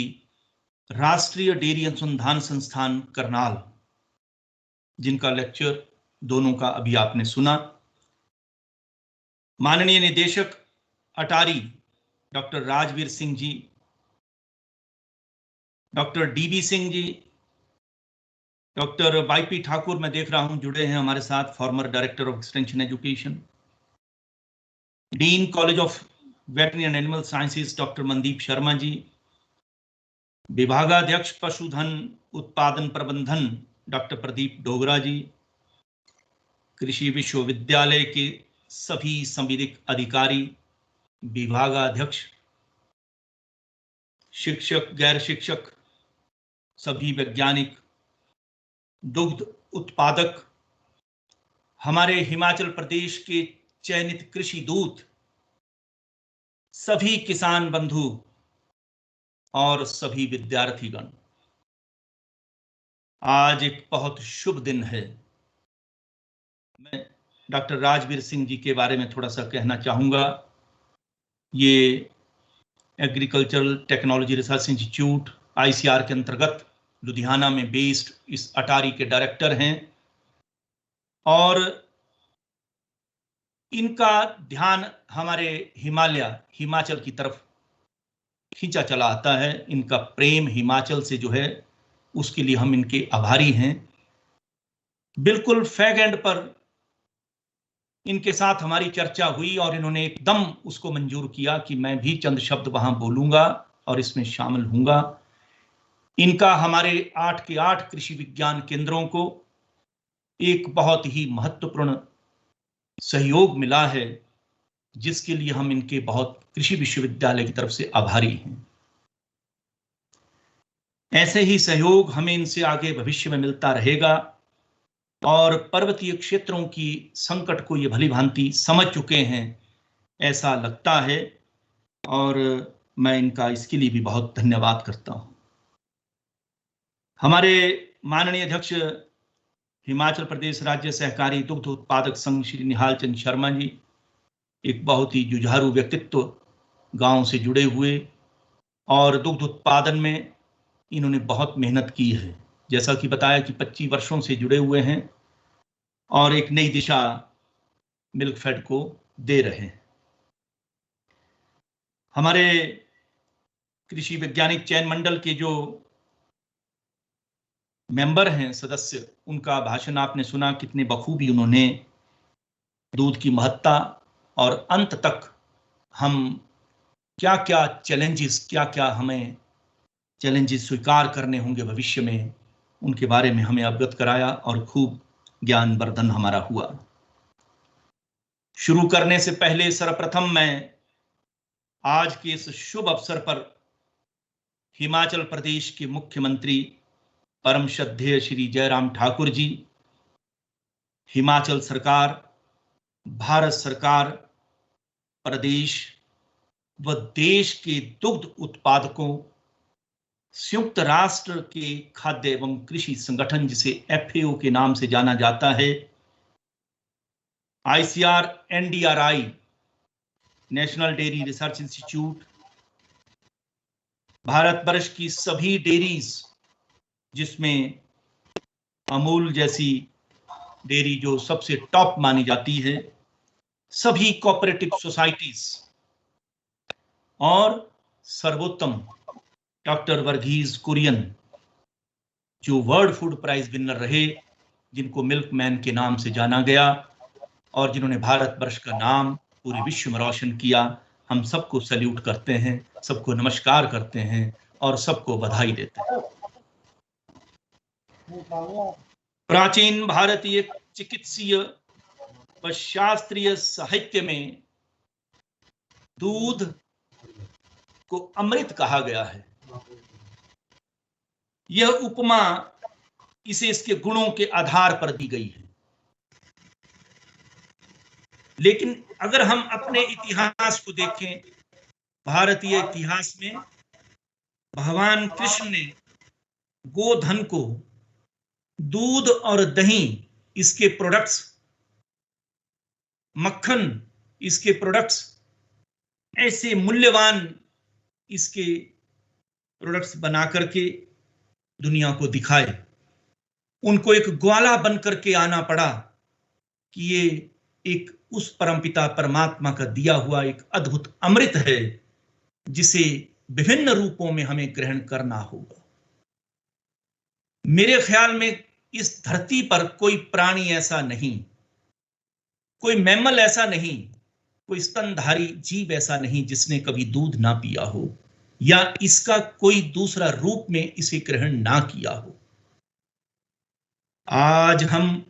राष्ट्रीय डेयरी अनुसंधान संस्थान करनाल, जिनका लेक्चर दोनों का अभी आपने सुना, माननीय निदेशक ATARI doctor Rajveer Singh ji, doctor DB Singh ji, doctor YP Thakur मैं देख रहा हूं जुड़े हैं हमारे साथ, former director of extension education, dean college of veterinary and animal sciences doctor Mandeep Sharma ji, विभागाध्यक्ष पशुधन उत्पादन प्रबंधन डॉक्टर प्रदीप डोगरा जी, कृषि विश्वविद्यालय के सभी संविधिक अधिकारी, विभागाध्यक्ष, शिक्षक, गैर शिक्षक, सभी वैज्ञानिक, दुग्ध उत्पादक, हमारे हिमाचल प्रदेश के चयनित कृषि दूत, सभी किसान बंधु और सभी विद्यार्थीगण, आज एक बहुत शुभ दिन है। मैं डॉक्टर राजवीर सिंह जी के बारे में थोड़ा सा कहना चाहूँगा। ये agricultural technology research institute ICR के अंतर्गत लुधियाना में बेस्ड इस अटारी के डायरेक्टर हैं, और इनका ध्यान हमारे हिमाचल की तरफ खींचा चला आता है। इनका प्रेम हिमाचल से जो है उसके लिए हम इनके आभारी हैं। बिल्कुल फैग एंड पर इनके साथ हमारी चर्चा हुई और इन्होंने एकदम उसको मंजूर किया कि मैं भी चंद शब्द वहां बोलूंगा और इसमें शामिल हूंगा। इनका हमारे 8 के 8 कृषि विज्ञान केंद्रों को एक बहुत ही महत्वपूर्ण सहयोग मिला है, जिसके लिए हम इनके बहुत कृषि विश्वविद्यालय की तरफ से आभारी हैं। ऐसे ही सहयोग हमें इनसे आगे भविष्य में मिलता रहेगा, और पर्वतीय क्षेत्रों की संकट को ये भली भांति समझ चुके हैं ऐसा लगता है, और मैं इनका इसके लिए भी बहुत धन्यवाद करता हूं। हमारे माननीय अध्यक्ष हिमाचल प्रदेश राज्य सहकारी दुग्ध उत्पादक संघ श्री निहाल चंद शर्मा जी, एक बहुत ही जुझारू व्यक्तित्व, गांव से जुड़े हुए, और दुग्ध उत्पादन में इन्होंने बहुत मेहनत की है। जैसा कि बताया कि 25 वर्षों से जुड़े हुए हैं और एक नई दिशा मिल्कफेड को दे रहे हैं। हमारे कृषि वैज्ञानिक चयन मंडल के जो मेंबर हैं, सदस्य, उनका भाषण आपने सुना। कितने बखूबी उन्होंने दूध की महत्ता और अंत तक हम क्या क्या हमें चैलेंजेस स्वीकार करने होंगे भविष्य में, उनके बारे में हमें अवगत कराया और खूब ज्ञानवर्धन हमारा हुआ। शुरू करने से पहले सर्वप्रथम मैं आज के इस शुभ अवसर पर हिमाचल प्रदेश के मुख्यमंत्री परम श्रद्धेय श्री जयराम ठाकुर जी, हिमाचल सरकार, भारत सरकार, प्रदेश व देश के दुग्ध उत्पादकों, संयुक्त राष्ट्र के खाद्य एवं कृषि संगठन जिसे FAO के नाम से जाना जाता है, ICR NDRI national dairy research institute, Bharatvarsh की सभी डेयरीज जिसमें अमूल जैसी डेयरी जो सबसे टॉप मानी जाती है, सभी कोऑपरेटिव सोसाइटीज और सर्वोत्तम डॉक्टर वर्गीज कुरियन जो वर्ल्ड फूड प्राइज विनर रहे, जिनको मिल्कमैन के नाम से जाना गया और जिन्होंने भारतवर्ष का नाम पूरे विश्व में रोशन किया। हम सबको सैल्यूट करते हैं, सबको नमस्कार करते हैं और सबको बधाई देते हैं। प्राचीन भारतीय चिकित्सीय व शास्त्रीय साहित्य में दूध को अमृत कहा गया है। यह उपमा इसे इसके गुणों के आधार पर दी गई है। लेकिन अगर हम अपने इतिहास को देखें, भारतीय इतिहास में भगवान कृष्ण ने गोधन को दूध और दही, इसके प्रोडक्ट्स, मक्खन, इसके प्रोडक्ट्स, ऐसे मूल्यवान इसके प्रोडक्ट्स बना करके दुनिया को दिखाए। उनको एक ग्वाला बन करके आना पड़ा कि ये एक उस परमपिता परमात्मा का दिया हुआ एक अद्भुत अमृत है जिसे विभिन्न रूपों में हमें ग्रहण करना होगा। मेरे ख्याल में इस धरती पर कोई प्राणी ऐसा नहीं, कोई मैमल ऐसा नहीं, कोई स्तनधारी जीव ऐसा नहीं जिसने कभी दूध ना पिया हो या इसका कोई दूसरा रूप में इसे ग्रहण ना किया हो। आज हम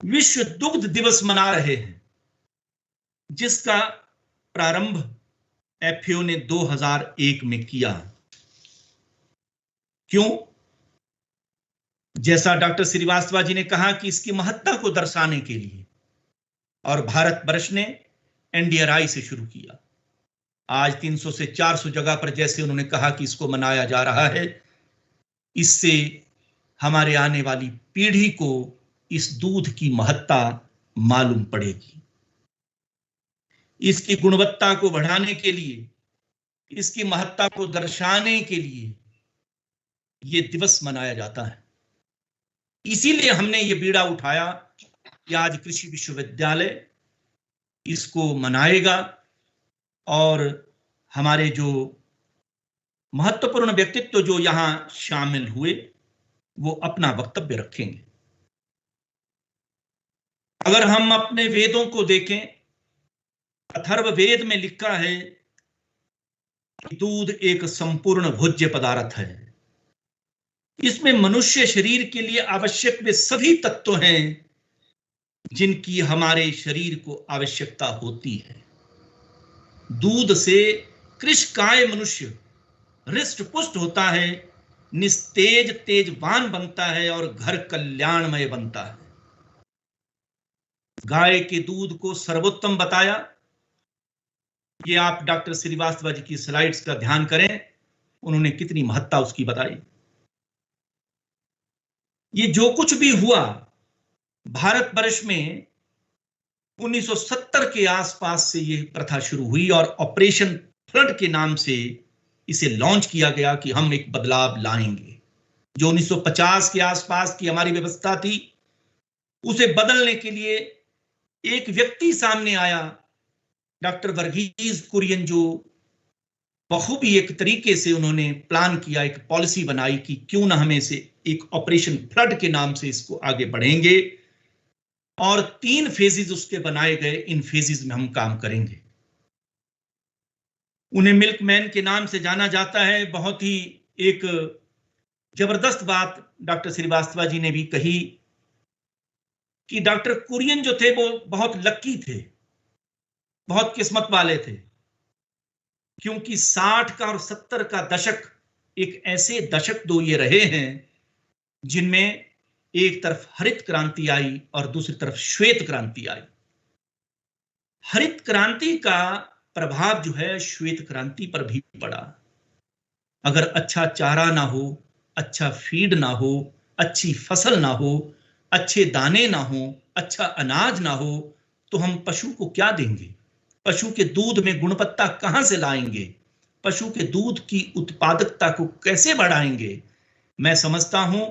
विश्व दुग्ध दिवस मना रहे हैं, जिसका प्रारंभ FAO ने 2001 में किया। क्यों? जैसा डॉक्टर श्रीवास्तव जी ने कहा कि इसकी महत्ता को दर्शाने के लिए, और भारतवर्ष ने NDRI से शुरू किया। आज 300 से 400 जगह पर, जैसे उन्होंने कहा, कि इसको मनाया जा रहा है। इससे हमारे आने वाली पीढ़ी को इस दूध की महत्ता मालूम पड़ेगी। इसकी गुणवत्ता को बढ़ाने के लिए, इसकी महत्ता को दर्शाने के लिए यह दिवस मनाया जाता है। इसीलिए हमने ये बीड़ा उठाया कि आज कृषि विश्वविद्यालय इसको मनाएगा और हमारे जो महत्वपूर्ण व्यक्तित्व जो यहां शामिल हुए वो अपना वक्तव्य रखेंगे। अगर हम अपने वेदों को देखें, अथर्ववेद में लिखा है कि दूध एक संपूर्ण भोज्य पदार्थ है। इसमें मनुष्य शरीर के लिए आवश्यक वे सभी तत्व हैं जिनकी हमारे शरीर को आवश्यकता होती है। दूध से कृशकाय मनुष्य हृष्ट पुष्ट होता है, निस्तेज तेजवान बनता है और घर कल्याणमय बनता है। गाय के दूध को सर्वोत्तम बताया। ये आप डॉक्टर श्रीवास्तव जी की स्लाइड्स का ध्यान करें, उन्होंने कितनी महत्ता उसकी बताई। ये जो कुछ भी हुआ भारतवर्ष में 1970 के आसपास से ये प्रथा शुरू हुई और ऑपरेशन फ्लड के नाम से इसे लॉन्च किया गया कि हम एक बदलाव लाएंगे। जो 1950 के आसपास की हमारी व्यवस्था थी, उसे बदलने के लिए एक व्यक्ति सामने आया, डॉक्टर वर्गीज कुरियन, जो बखूबी एक तरीके से उन्होंने प्लान किया, एक पॉलिसी बनाई कि क्यों ना हमें से एक ऑपरेशन फ्लड के नाम से इसको आगे बढ़ेंगे, और 3 फेजेस उसके बनाए गए। इन फेजेस में हम काम करेंगे। उन्हें मिल्कमैन के नाम से जाना जाता है। बहुत ही एक जबरदस्त बात डॉक्टर श्रीवास्तव जी ने भी कही कि डॉक्टर कुरियन जो थे वो बहुत लक्की थे, बहुत किस्मत वाले थे, क्योंकि 60 का और 70 का दशक एक ऐसे दशक दो ये रहे हैं जिनमें एक तरफ हरित क्रांति आई और दूसरी तरफ श्वेत क्रांति आई। हरित क्रांति का प्रभाव जो है श्वेत क्रांति पर भी पड़ा। अगर अच्छा चारा ना हो, अच्छा फीड ना हो, अच्छी फसल ना हो, अच्छे दाने ना हो, अच्छा अनाज ना हो, तो हम पशु को क्या देंगे? पशु के दूध में गुणवत्ता कहां से लाएंगे? पशु के दूध की उत्पादकता को कैसे बढ़ाएंगे? मैं समझता हूं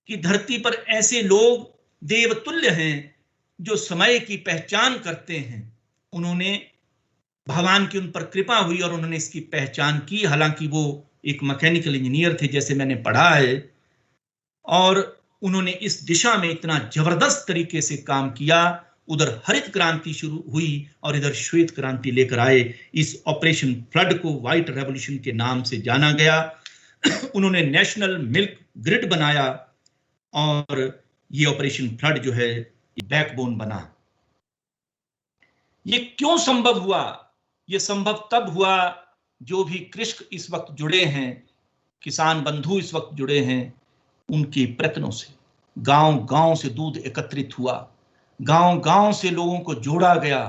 कि धरती पर ऐसे लोग देवतुल्य हैं जो समय की पहचान करते हैं। उन्होंने, भगवान की उन पर कृपा हुई और उन्होंने इसकी पहचान की। हालांकि वो एक मैकेनिकल इंजीनियर थे जैसे मैंने पढ़ा है, और उन्होंने इस दिशा में इतना जबरदस्त तरीके से काम किया। उधर हरित क्रांति शुरू हुई और इधर श्वेत क्रांति लेकर आए। इस ऑपरेशन फ्लड को व्हाइट रेवोल्यूशन के नाम से जाना गया। उन्होंने नेशनल मिल्क ग्रिड बनाया और ये ऑपरेशन फ्लड जो है बैकबोन बना। ये क्यों संभव हुआ? ये संभव तब हुआ, जो भी कृषक इस वक्त जुड़े हैं, किसान बंधु इस वक्त जुड़े हैं, उनके प्रयत्नों से। गांव गांव से दूध एकत्रित हुआ, गांव गांव से लोगों को जोड़ा गया।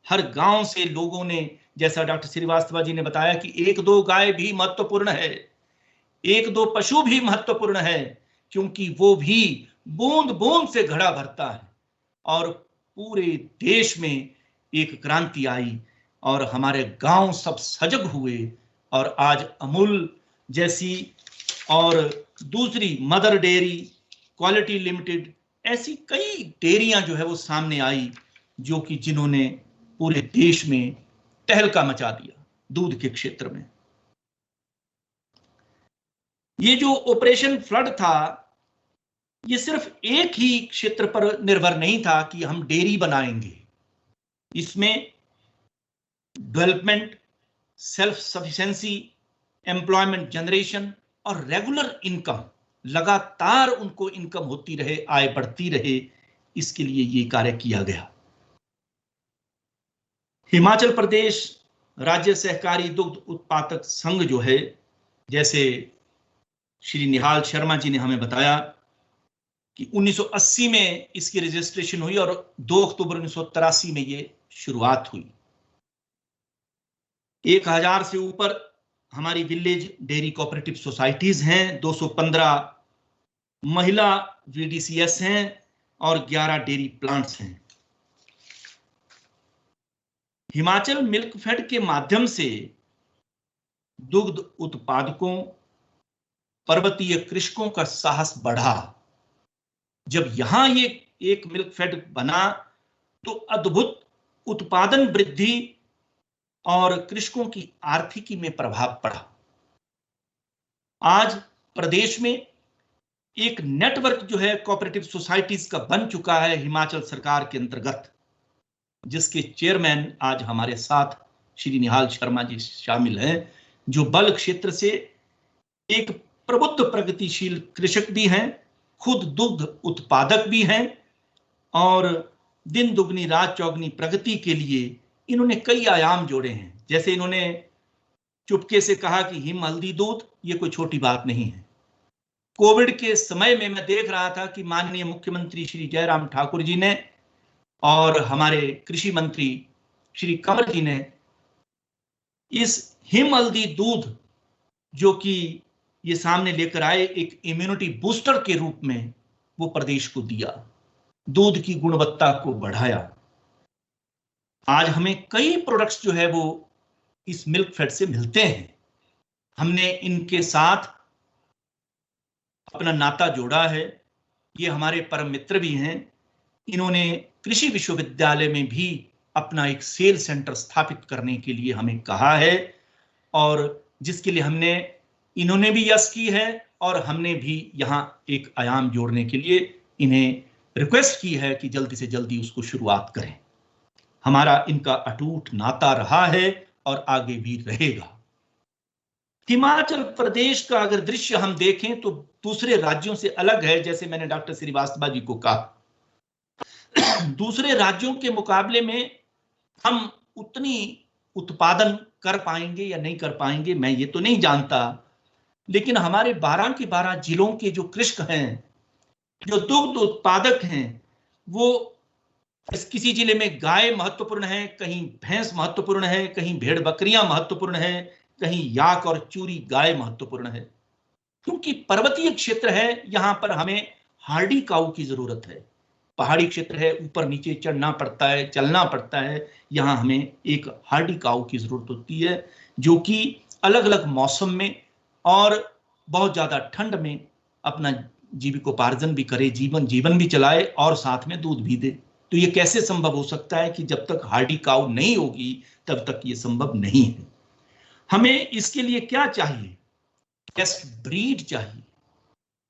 हर गांव से लोगों ने, जैसा डॉक्टर श्रीवास्तव जी ने बताया कि 1-2 गाय भी महत्वपूर्ण है, 1-2 पशु भी महत्वपूर्ण है, क्योंकि वो भी बूंद बूंद से घड़ा भरता है। और पूरे देश में एक क्रांति आई और हमारे गांव सब सजग हुए। और आज अमूल जैसी और दूसरी मदर डेयरी, क्वालिटी लिमिटेड, ऐसी कई डेयरियां जो है वो सामने आई, जो कि जिन्होंने पूरे देश में तहलका मचा दिया दूध के क्षेत्र में। ये जो ऑपरेशन फ्लड था, ये सिर्फ एक ही क्षेत्र पर निर्भर नहीं था कि हम डेयरी बनाएंगे। इसमें development, self sufficiency, employment generation और रेगुलर इनकम, लगातार उनको इनकम होती रहे, आय बढ़ती रहे, इसके लिए ये कार्य किया गया। हिमाचल प्रदेश राज्य सहकारी दुग्ध उत्पादक संघ जो है, जैसे श्री निहाल शर्मा जी ने हमें बताया कि 1980 में इसकी रजिस्ट्रेशन हुई और 2 अक्टूबर 1983 में ये शुरुआत हुई। 1000 से ऊपर हमारी विलेज डेयरी कोऑपरेटिव सोसाइटीज हैं, 215 महिला VDCS हैं और 11 डेयरी प्लांट्स हैं। हिमाचल मिल्क फेड के माध्यम से दुग्ध उत्पादकों, पर्वतीय कृषकों का साहस बढ़ा। जब यहां ये एक मिल्क फेड बना तो अद्भुत उत्पादन वृद्धि और कृषकों की आर्थिकी में प्रभाव पड़ा। आज प्रदेश में एक नेटवर्क जो है कोऑपरेटिव सोसाइटीज का बन चुका है हिमाचल सरकार के अंतर्गत, जिसके चेयरमैन आज हमारे साथ श्री निहाल शर्मा जी शामिल हैं, जो बल क्षेत्र से एक प्रबुद्ध प्रगतिशील कृषक भी हैं, खुद दुग्ध उत्पादक भी हैं और दिन दुगनी रात चौगनी प्रगति के लिए इन्होंने कई आयाम जोड़े हैं। जैसे इन्होंने चुपके से कहा कि हिम हल्दी दूध ये कोई छोटी बात नहीं है। कोविड के समय में मैं देख रहा था कि माननीय मुख्यमंत्री श्री जयराम ठाकुर जी ने और हमारे कृषि मंत्री श्री कंवर जी ने इस हिम हल्दी दूध जो कि ये सामने लेकर आए एक इम्यूनिटी बूस्टर के रूप में, वो प्रदेश को दिया, दूध की गुणवत्ता को बढ़ाया। आज हमें कई प्रोडक्ट्स जो है वो इस मिल्क फेड से मिलते हैं। हमने इनके साथ अपना नाता जोड़ा है। ये हमारे परम मित्र भी हैं। इन्होंने कृषि विश्वविद्यालय में भी अपना एक सेल सेंटर स्थापित करने के लिए हमें कहा है, और जिसके लिए इन्होंने भी यस की है, और हमने भी यहाँ एक आयाम जोड़ने के लिए इन्हें रिक्वेस्ट की है कि जल्दी से जल्दी उसको शुरुआत करें। हमारा इनका अटूट नाता रहा है और आगे भी रहेगा। हिमाचल प्रदेश का अगर दृश्य हम देखें तो दूसरे राज्यों से अलग है। जैसे मैंने डॉक्टर श्रीवास्तव जी को कहा, दूसरे राज्यों के मुकाबले में हम उतनी उत्पादन कर पाएंगे या नहीं कर पाएंगे मैं ये तो नहीं जानता, लेकिन हमारे 12 के 12 जिलों के जो कृषक हैं, जो दुग्ध उत्पादक हैं, वो किसी जिले में गाय महत्वपूर्ण है, कहीं भैंस महत्वपूर्ण है, कहीं भेड़ बकरियां महत्वपूर्ण है, कहीं याक और चूरी गाय महत्वपूर्ण है। क्योंकि पर्वतीय क्षेत्र है, यहां पर हमें हार्डी काऊ की जरूरत है। पहाड़ी क्षेत्र है, ऊपर नीचे चढ़ना पड़ता है, चलना पड़ता है। यहाँ हमें एक हार्डी काऊ की जरूरत होती है, जो कि अलग अलग मौसम में और बहुत ज्यादा ठंड में अपना जीविकोपार्जन भी करे, जीवन भी चलाए और साथ में दूध भी दे। तो ये कैसे संभव हो सकता है कि जब तक हार्डी काऊ नहीं होगी तब तक ये संभव नहीं है। हमें इसके लिए क्या चाहिए? बेस्ट ब्रीड चाहिए,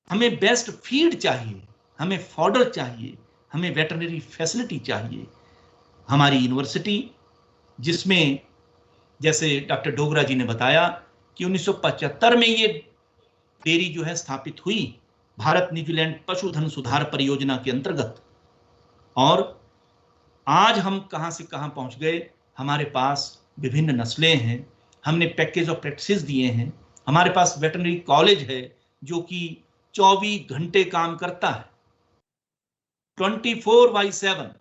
हमें बेस्ट फीड चाहिए, हमें फॉडर चाहिए, हमें वेटरनरी फैसिलिटी चाहिए। हमारी यूनिवर्सिटी, जिसमें जैसे डॉक्टर डोगरा जी ने बताया कि 1975 में ये डेयरी जो है स्थापित हुई भारत न्यूजीलैंड पशुधन सुधार परियोजना के अंतर्गत, और आज हम कहां से कहां पहुंच गए। हमारे पास विभिन्न नस्लें हैं, हमने पैकेज ऑफ प्रैक्टिस दिए हैं, हमारे पास वेटरनरी कॉलेज है जो कि 24 घंटे काम करता है, 24/7।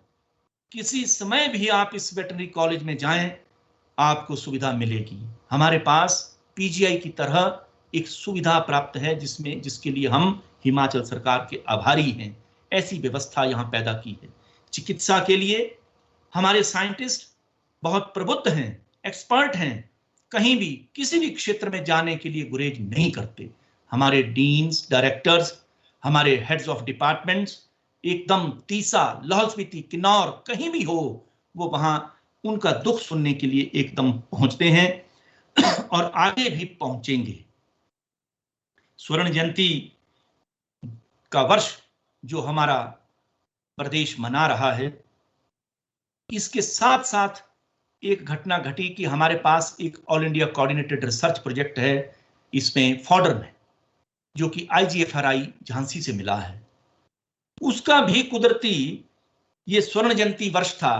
किसी समय भी आप इस वेटरनरी कॉलेज में जाएं, आपको सुविधा मिलेगी। हमारे पास पीजीआई की तरह एक सुविधा प्राप्त है, जिसके लिए हम हिमाचल सरकार के आभारी हैं। ऐसी व्यवस्था यहाँ पैदा की है। चिकित्सा के लिए हमारे साइंटिस्ट बहुत प्रबुद्ध हैं, एक्सपर्ट हैं, कहीं भी किसी भी क्षेत्र में जाने के लिए गुरेज नहीं करते। हमारे डीन्स, डायरेक्टर्स, हमारे हेड्स ऑफ डिपार्टमेंट्स एकदम तीसा, लाहौल स्पीति, किन्नौर कहीं भी हो, वो वहां उनका दुख सुनने के लिए एकदम पहुंचते हैं और आगे भी पहुंचेंगे। स्वर्ण जयंती का वर्ष जो हमारा प्रदेश मना रहा है, इसके साथ साथ एक घटना घटी कि हमारे पास एक all India coordinated research project है, इसमें फॉडर में, जो कि IGFRI झांसी से मिला है। उसका भी कुदरती ये स्वर्ण जयंती वर्ष था,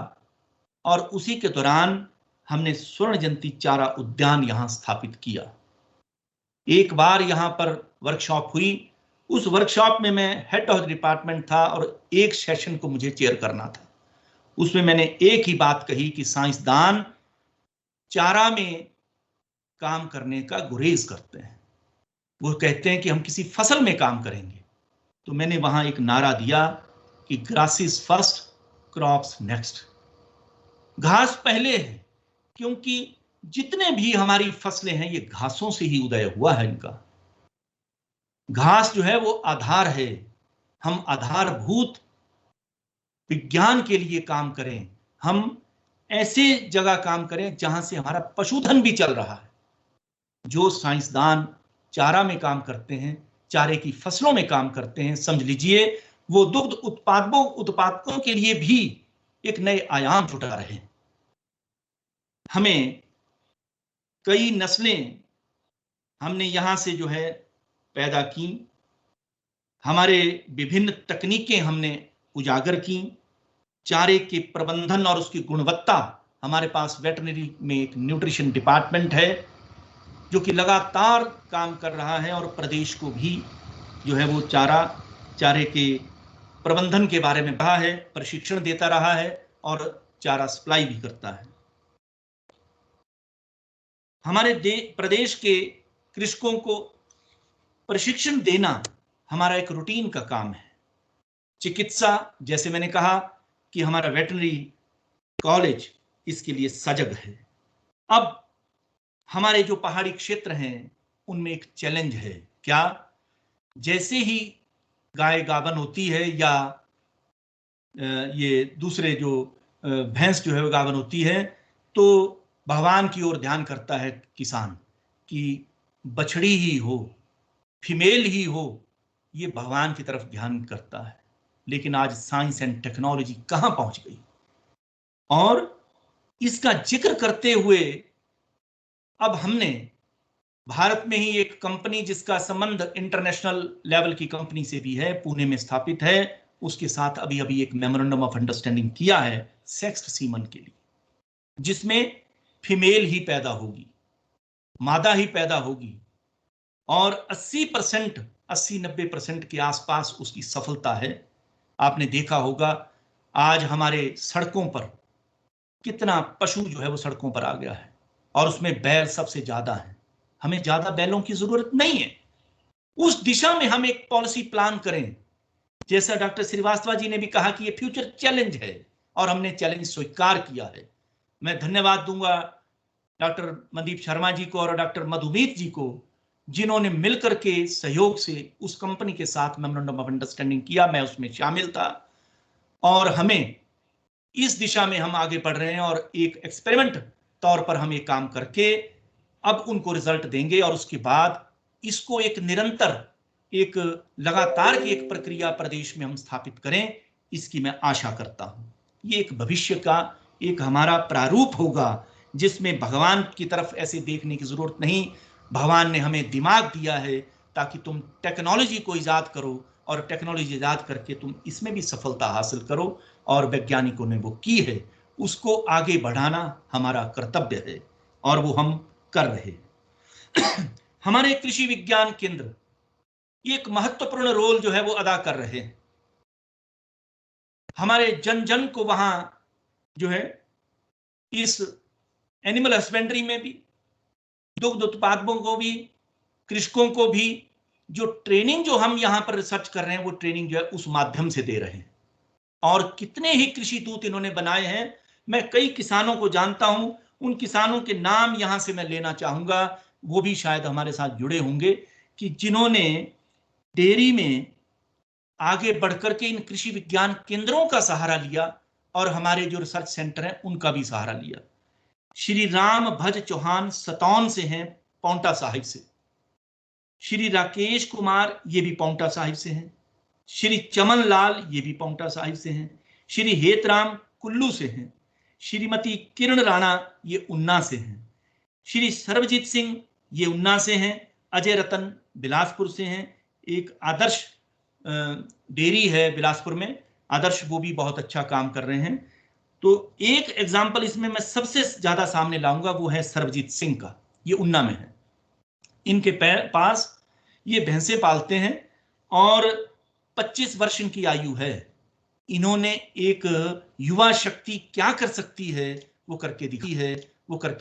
और उसी के दौरान हमने स्वर्ण जयंती चारा उद्यान यहां स्थापित किया। एक बार यहां पर वर्कशॉप हुई, उस वर्कशॉप में मैं हेड ऑफ डिपार्टमेंट था और एक सेशन को मुझे चेयर करना था। उसमें मैंने एक ही बात कही कि साइंसदान चारा में काम करने का गुरेज करते हैं, वो कहते हैं कि हम किसी फसल में काम करेंगे। तो मैंने वहां एक नारा दिया कि ग्रासेस फर्स्ट, क्रॉप्स नेक्स्ट। घास पहले है, क्योंकि जितने भी हमारी फसलें हैं ये घासों से ही उदय हुआ है। इनका घास जो है वो आधार है। हम आधारभूत विज्ञान के लिए काम करें, हम ऐसे जगह काम करें जहां से हमारा पशुधन भी चल रहा है। जो साइंसदान चारा में काम करते हैं, चारे की फसलों में काम करते हैं, समझ लीजिए वो दुग्ध उत्पादकों के लिए भी एक नए आयाम जुटा रहे हैं। हमें कई नस्लें हमने यहां से जो है पैदा की, हमारे विभिन्न तकनीकें हमने उजागर की। चारे के प्रबंधन और उसकी गुणवत्ता, हमारे पास वेटरनरी में एक न्यूट्रिशन डिपार्टमेंट है जो कि लगातार काम कर रहा है, और प्रदेश को भी जो है वो चारे के प्रबंधन के बारे में कहा है, प्रशिक्षण देता रहा है और चारा सप्लाई भी करता है। हमारे प्रदेश के कृषकों को प्रशिक्षण देना हमारा एक रूटीन का काम है। चिकित्सा, जैसे मैंने कहा कि हमारा वेटरनरी कॉलेज इसके लिए सजग है। अब हमारे जो पहाड़ी क्षेत्र हैं, उनमें एक चैलेंज है। क्या? जैसे ही गाय गाभन होती है या ये दूसरे जो भैंस जो है वो गाभन होती है, तो भगवान की ओर ध्यान करता है किसान कि बछड़ी ही हो, फीमेल ही हो, ये भगवान की तरफ ध्यान करता है। लेकिन आज साइंस एंड टेक्नोलॉजी कहां पहुंच गई, और इसका जिक्र करते हुए अब हमने भारत में ही एक कंपनी जिसका संबंध इंटरनेशनल लेवल की कंपनी से भी है, पुणे में स्थापित है, उसके साथ अभी अभी एक मेमोरेंडम ऑफ अंडरस्टैंडिंग किया है सेक्स्ड सीमन के लिए, जिसमें फीमेल ही पैदा होगी, मादा ही पैदा होगी, और 80-90% के आसपास उसकी सफलता है। आपने देखा होगा आज हमारे सड़कों पर कितना पशु जो है वो सड़कों पर आ गया है, और उसमें बैल सबसे ज्यादा है। हमें ज्यादा बैलों की जरूरत नहीं है। उस दिशा में हम एक पॉलिसी प्लान करें, जैसा डॉक्टर श्रीवास्तव जी ने भी कहा कि ये फ्यूचर चैलेंज है, और हमने चैलेंज स्वीकार किया है। मैं धन्यवाद दूंगा डॉक्टर मनदीप शर्मा जी को और डॉक्टर मधुमीत जी को, जिन्होंने मिलकर के सहयोग से उस कंपनी के साथ मेमोरेंडम ऑफ अंडरस्टैंडिंग किया। मैं उसमें शामिल था, और हमें इस दिशा में हम आगे बढ़ रहे हैं, और एक एक्सपेरिमेंट तौर पर हम ये काम करके अब उनको रिजल्ट देंगे, और उसके बाद इसको एक निरंतर, एक लगातार की एक प्रक्रिया प्रदेश में हम स्थापित करें, इसकी मैं आशा करता हूं। ये एक भविष्य का एक हमारा प्रारूप होगा, जिसमें भगवान की तरफ ऐसे देखने की जरूरत नहीं। भगवान ने हमें दिमाग दिया है ताकि तुम टेक्नोलॉजी को ईजाद करो, और टेक्नोलॉजी ईजाद करके तुम इसमें भी सफलता हासिल करो, और वैज्ञानिकों ने वो की है, उसको आगे बढ़ाना हमारा कर्तव्य है, और वो हम कर रहे हैं। हमारे कृषि विज्ञान केंद्र एक महत्वपूर्ण रोल जो है वो अदा कर रहे हैं। हमारे जन जन को वहां जो है इस एनिमल हस्बेंड्री में भी, दुग्ध उत्पादकों को भी, कृषकों को भी जो ट्रेनिंग जो हम यहां पर रिसर्च कर रहे हैं, वो ट्रेनिंग जो है उस माध्यम से दे रहे हैं। और कितने ही कृषि दूत इन्होंने बनाए हैं। मैं कई किसानों को जानता हूं, उन किसानों के नाम यहां से मैं लेना चाहूंगा, वो भी शायद हमारे साथ जुड़े होंगे, कि जिन्होंने डेयरी में आगे बढ़कर के इन कृषि विज्ञान केंद्रों का सहारा लिया, और हमारे जो रिसर्च सेंटर हैं उनका भी सहारा लिया। श्री राम भज चौहान सतौन से हैं, पांवटा साहिब से। श्री राकेश कुमार ये भी पांवटा साहिब से हैं। श्री चमन लाल ये भी पांवटा साहिब से हैं। श्री हेतराम कुल्लू से हैं। श्रीमती किरण राणा ये उन्ना से हैं। श्री सर्वजीत सिंह ये उन्ना से हैं। अजय रतन बिलासपुर से हैं। एक आदर्श डेयरी है बिलासपुर में, आदर्श, वो भी बहुत अच्छा काम कर रहे हैं। तो एक एग्जाम्पल इसमें मैं सबसे ज्यादा सामने लाऊंगा, वो है सर्वजीत सिंह का, ये उन्ना में है। इनके पास ये भैंसे पालते हैं, और 25 वर्ष इनकी आयु है। इन्होंने एक युवा शक्ति क्या कर सकती है वो करके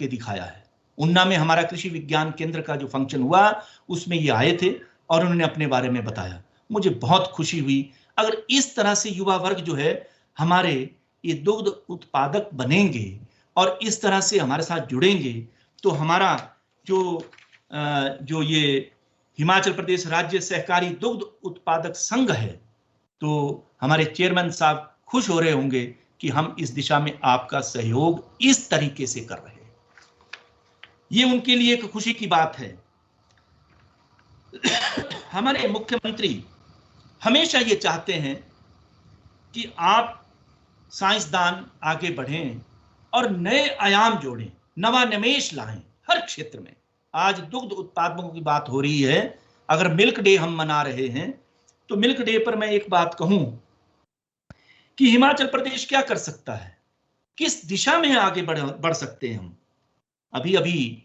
दिखाया है। उन्ना में हमारा कृषि विज्ञान केंद्र का जो फंक्शन हुआ, उसमें ये आए थे और उन्होंने अपने बारे में बताया। मुझे बहुत खुशी हुई। अगर इस तरह से युवा वर्ग जो है हमारे ये दुग्ध उत्पादक बनेंगे और इस तरह से हमारे साथ जुड़ेंगे, तो हमारा जो ये हिमाचल प्रदेश राज्य सहकारी दुग्ध उत्पादक संघ है, तो हमारे चेयरमैन साहब खुश हो रहे होंगे कि हम इस दिशा में आपका सहयोग इस तरीके से कर रहे हैं। ये उनके लिए एक खुशी की बात है। हमारे मुख्यमंत्री हमेशा ये चाहते हैं कि आप साइंसदान आगे बढ़ें और नए आयाम जोड़ें, नवानिवेश लाएं हर क्षेत्र में। आज दुग्ध उत्पादकों की बात हो रही है। अगर मिल्क डे हम मना रहे हैं, तो मिल्क डे पर मैं एक बात कहूं कि हिमाचल प्रदेश क्या कर सकता है, किस दिशा में आगे बढ़ सकते हैं हम। अभी अभी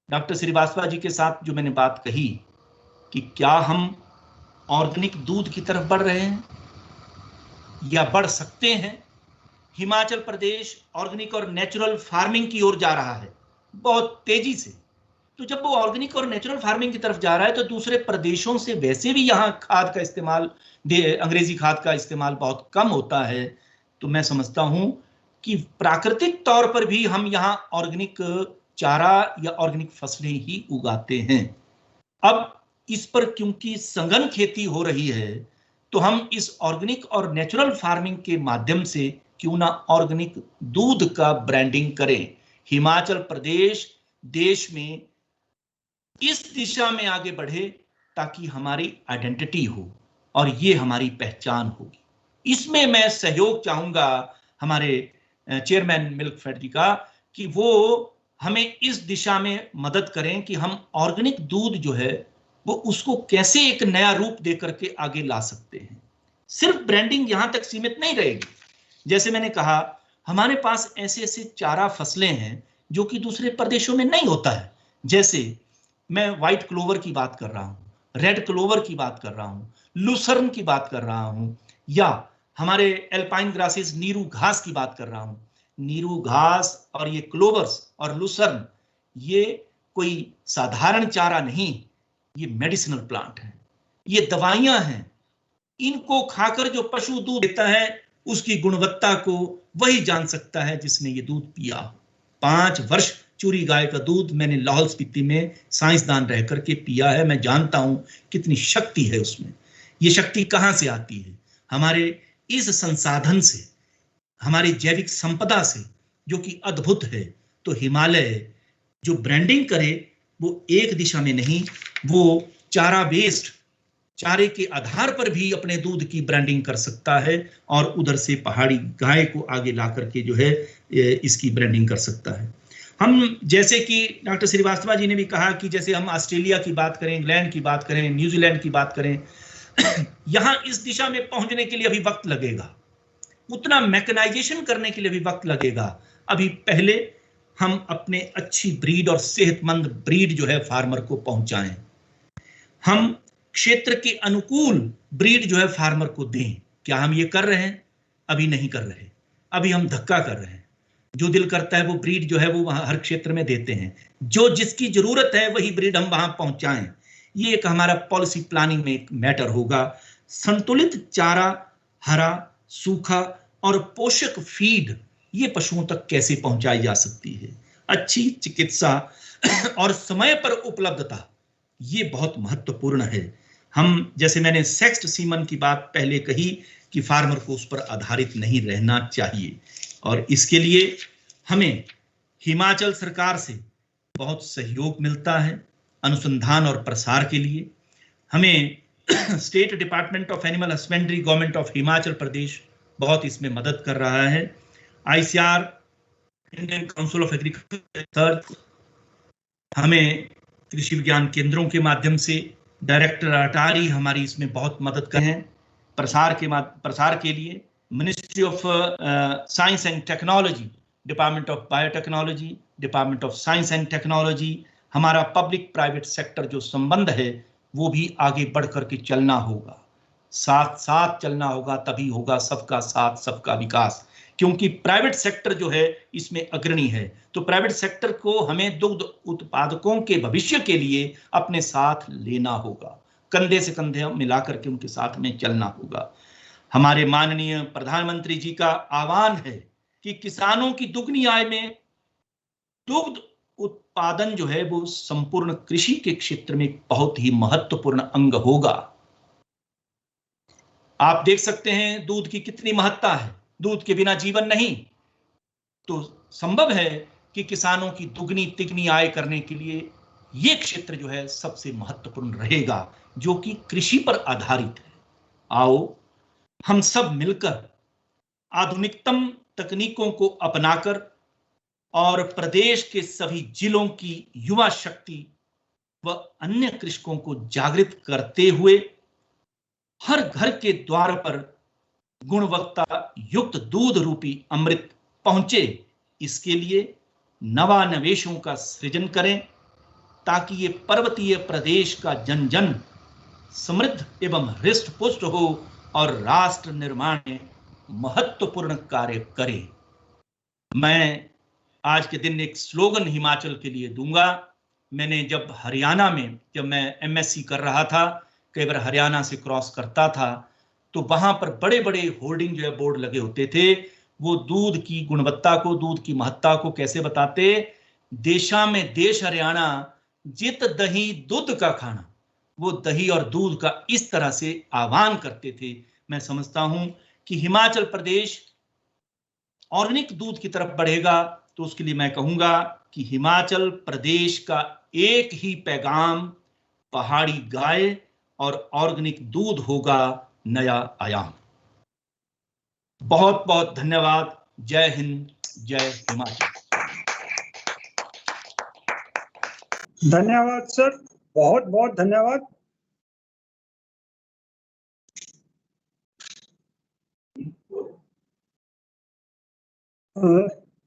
डॉक्टर श्रीवास्तव जी के साथ जो मैंने बात कही कि क्या हम ऑर्गेनिक दूध की तरफ बढ़ रहे हैं या बढ़ सकते हैं। हिमाचल प्रदेश ऑर्गेनिक और नेचुरल फार्मिंग की ओर जा रहा है बहुत तेजी से। तो जब वो ऑर्गेनिक और नेचुरल फार्मिंग की तरफ जा रहा है, तो दूसरे प्रदेशों से वैसे भी यहाँ खाद का इस्तेमाल, अंग्रेजी खाद का इस्तेमाल बहुत कम होता है। तो मैं समझता हूँ कि प्राकृतिक तौर पर भी हम यहाँ ऑर्गेनिक चारा या ऑर्गेनिक फसलें ही उगाते हैं। अब इस पर क्योंकि सघन खेती हो रही है, तो हम इस ऑर्गेनिक और नेचुरल फार्मिंग के माध्यम से क्यों ना ऑर्गेनिक दूध का ब्रांडिंग करें। हिमाचल प्रदेश देश में इस दिशा में आगे बढ़े ताकि हमारी आइडेंटिटी हो और ये हमारी पहचान होगी। इसमें मैं सहयोग चाहूंगा हमारे चेयरमैन मिल्कफेड जी का कि वो हमें इस दिशा में मदद करें कि हम ऑर्गेनिक दूध जो है वो उसको कैसे एक नया रूप देकर के आगे ला सकते हैं। सिर्फ ब्रांडिंग यहां तक सीमित नहीं रहेगी। जैसे मैंने कहा, हमारे पास ऐसे ऐसे चारा फसलें हैं जो कि दूसरे प्रदेशों में नहीं होता है। जैसे मैं व्हाइट क्लोवर की बात कर रहा हूं, रेड क्लोवर की बात कर रहा हूं, लूसर्न की बात कर रहा हूं, या हमारे एल्पाइन ग्रासेस नीरू घास की बात कर रहा हूं। नीरू घास और ये क्लोवर्स और लूसर्न ये कोई साधारण चारा नहीं, ये मेडिसिनल प्लांट है, ये दवाइयां हैं। इनको खाकर जो पशु दूध देता है उसकी गुणवत्ता को वही जान सकता है जिसने ये दूध पिया। 5 वर्ष चूरी गाय का दूध मैंने लाहौल स्पीति में साइंसदान रह करके पिया है। मैं जानता हूं कितनी शक्ति है उसमें। ये शक्ति कहां से आती है? हमारे इस संसाधन से, हमारी जैविक संपदा से, जो कि अद्भुत है। तो हिमालय जो ब्रांडिंग करे वो एक दिशा में नहीं, वो चारा बेस्ड, चारे के आधार पर भी अपने दूध की ब्रांडिंग कर सकता है और उधर से पहाड़ी गाय को आगे ला करके जो है इसकी ब्रांडिंग कर सकता है। हम जैसे कि डॉक्टर श्रीवास्तव जी ने भी कहा कि जैसे हम ऑस्ट्रेलिया की बात करें, इंग्लैंड की बात करें, न्यूजीलैंड की बात करें, यहां इस दिशा में पहुंचने के लिए अभी वक्त लगेगा, उतना मैकेनाइजेशन करने के लिए भी वक्त लगेगा। अभी पहले हम अपने अच्छी ब्रीड और सेहतमंद ब्रीड जो है फार्मर को पहुंचाएं। हम क्षेत्र के अनुकूल ब्रीड जो है फार्मर को दें। क्या हम ये कर रहे हैं? अभी नहीं कर रहे, अभी हम धक्का कर रहे हैं। जो दिल करता है वो ब्रीड जो है वो वहां हर क्षेत्र में देते हैं, जो जिसकी जरूरत है वही ब्रीड हम वहां पहुंचाएं। ये एक हमारा पॉलिसी प्लानिंग में एक मैटर होगा। संतुलित चारा, हरा, सूखा और पोषक फीड ये पशुओं तक कैसे पहुंचाई जा सकती है। अच्छी चिकित्सा और समय पर उपलब्धता ये बहुत महत्वपूर्ण है। हम जैसे मैंने सेक्स्ड सीमन की बात पहले कही कि फार्मर को उस पर आधारित नहीं रहना चाहिए, और इसके लिए हमें हिमाचल सरकार से बहुत सहयोग मिलता है अनुसंधान और प्रसार के लिए। हमें state department of animal husbandry, government of Himachal Pradesh बहुत इसमें मदद कर रहा है। ICAR, Indian council of agriculture, हमें कृषि विज्ञान केंद्रों के माध्यम से डायरेक्टर अटारी हमारी इसमें बहुत मदद कर हैं। प्रसार के लिए ministry of science and technology, department of biotechnology, department of science and technology, हमारा पब्लिक प्राइवेट सेक्टर जो संबंध है वो भी आगे बढ़ करके चलना होगा, साथ साथ चलना होगा, तभी होगा सबका साथ सबका विकास। क्योंकि प्राइवेट सेक्टर जो है इसमें अग्रणी है, तो प्राइवेट सेक्टर को हमें दुग्ध उत्पादकों के भविष्य के लिए अपने साथ लेना होगा, कंधे से कंधे मिला करके उनके साथ में चलना होगा। हमारे माननीय प्रधानमंत्री जी का आह्वान है कि किसानों की दुगनी आय में दुग्ध उत्पादन जो है वो संपूर्ण कृषि के क्षेत्र में एक बहुत ही महत्वपूर्ण अंग होगा। आप देख सकते हैं दूध की कितनी महत्ता है, दूध के बिना जीवन नहीं। तो संभव है कि किसानों की दुगनी तिगनी आय करने के लिए ये क्षेत्र जो है सबसे महत्वपूर्ण रहेगा, जो कि कृषि पर आधारित है। आओ हम सब मिलकर आधुनिकतम तकनीकों को अपनाकर और प्रदेश के सभी जिलों की युवा शक्ति व अन्य कृषकों को जागृत करते हुए हर घर के द्वार पर गुणवत्ता युक्त दूध रूपी अमृत पहुंचे, इसके लिए नवान्वेषों का सृजन करें, ताकि ये पर्वतीय प्रदेश का जन जन समृद्ध एवं हृष्ट पुष्ट हो और राष्ट्र निर्माण में महत्वपूर्ण कार्य करे। मैं आज के दिन एक स्लोगन हिमाचल के लिए दूंगा। मैंने जब हरियाणा में, जब मैं MSc कर रहा था, कई बार हरियाणा से क्रॉस करता था, तो वहां पर बड़े बड़े होर्डिंग जो है बोर्ड लगे होते थे। वो दूध की गुणवत्ता को, दूध की महत्ता को कैसे बताते? देशा में देश हरियाणा, जित दही दूध का खाना। वो दही और दूध का इस तरह से आह्वान करते थे। मैं समझता हूं कि हिमाचल प्रदेश ऑर्गेनिक दूध की तरफ बढ़ेगा तो उसके लिए मैं कहूंगा कि हिमाचल प्रदेश का एक ही पैगाम पहाड़ी गाय और ऑर्गेनिक दूध होगा नया आयाम। बहुत बहुत धन्यवाद। जय हिंद, जय हिमाचल। धन्यवाद सर, बहुत बहुत धन्यवाद।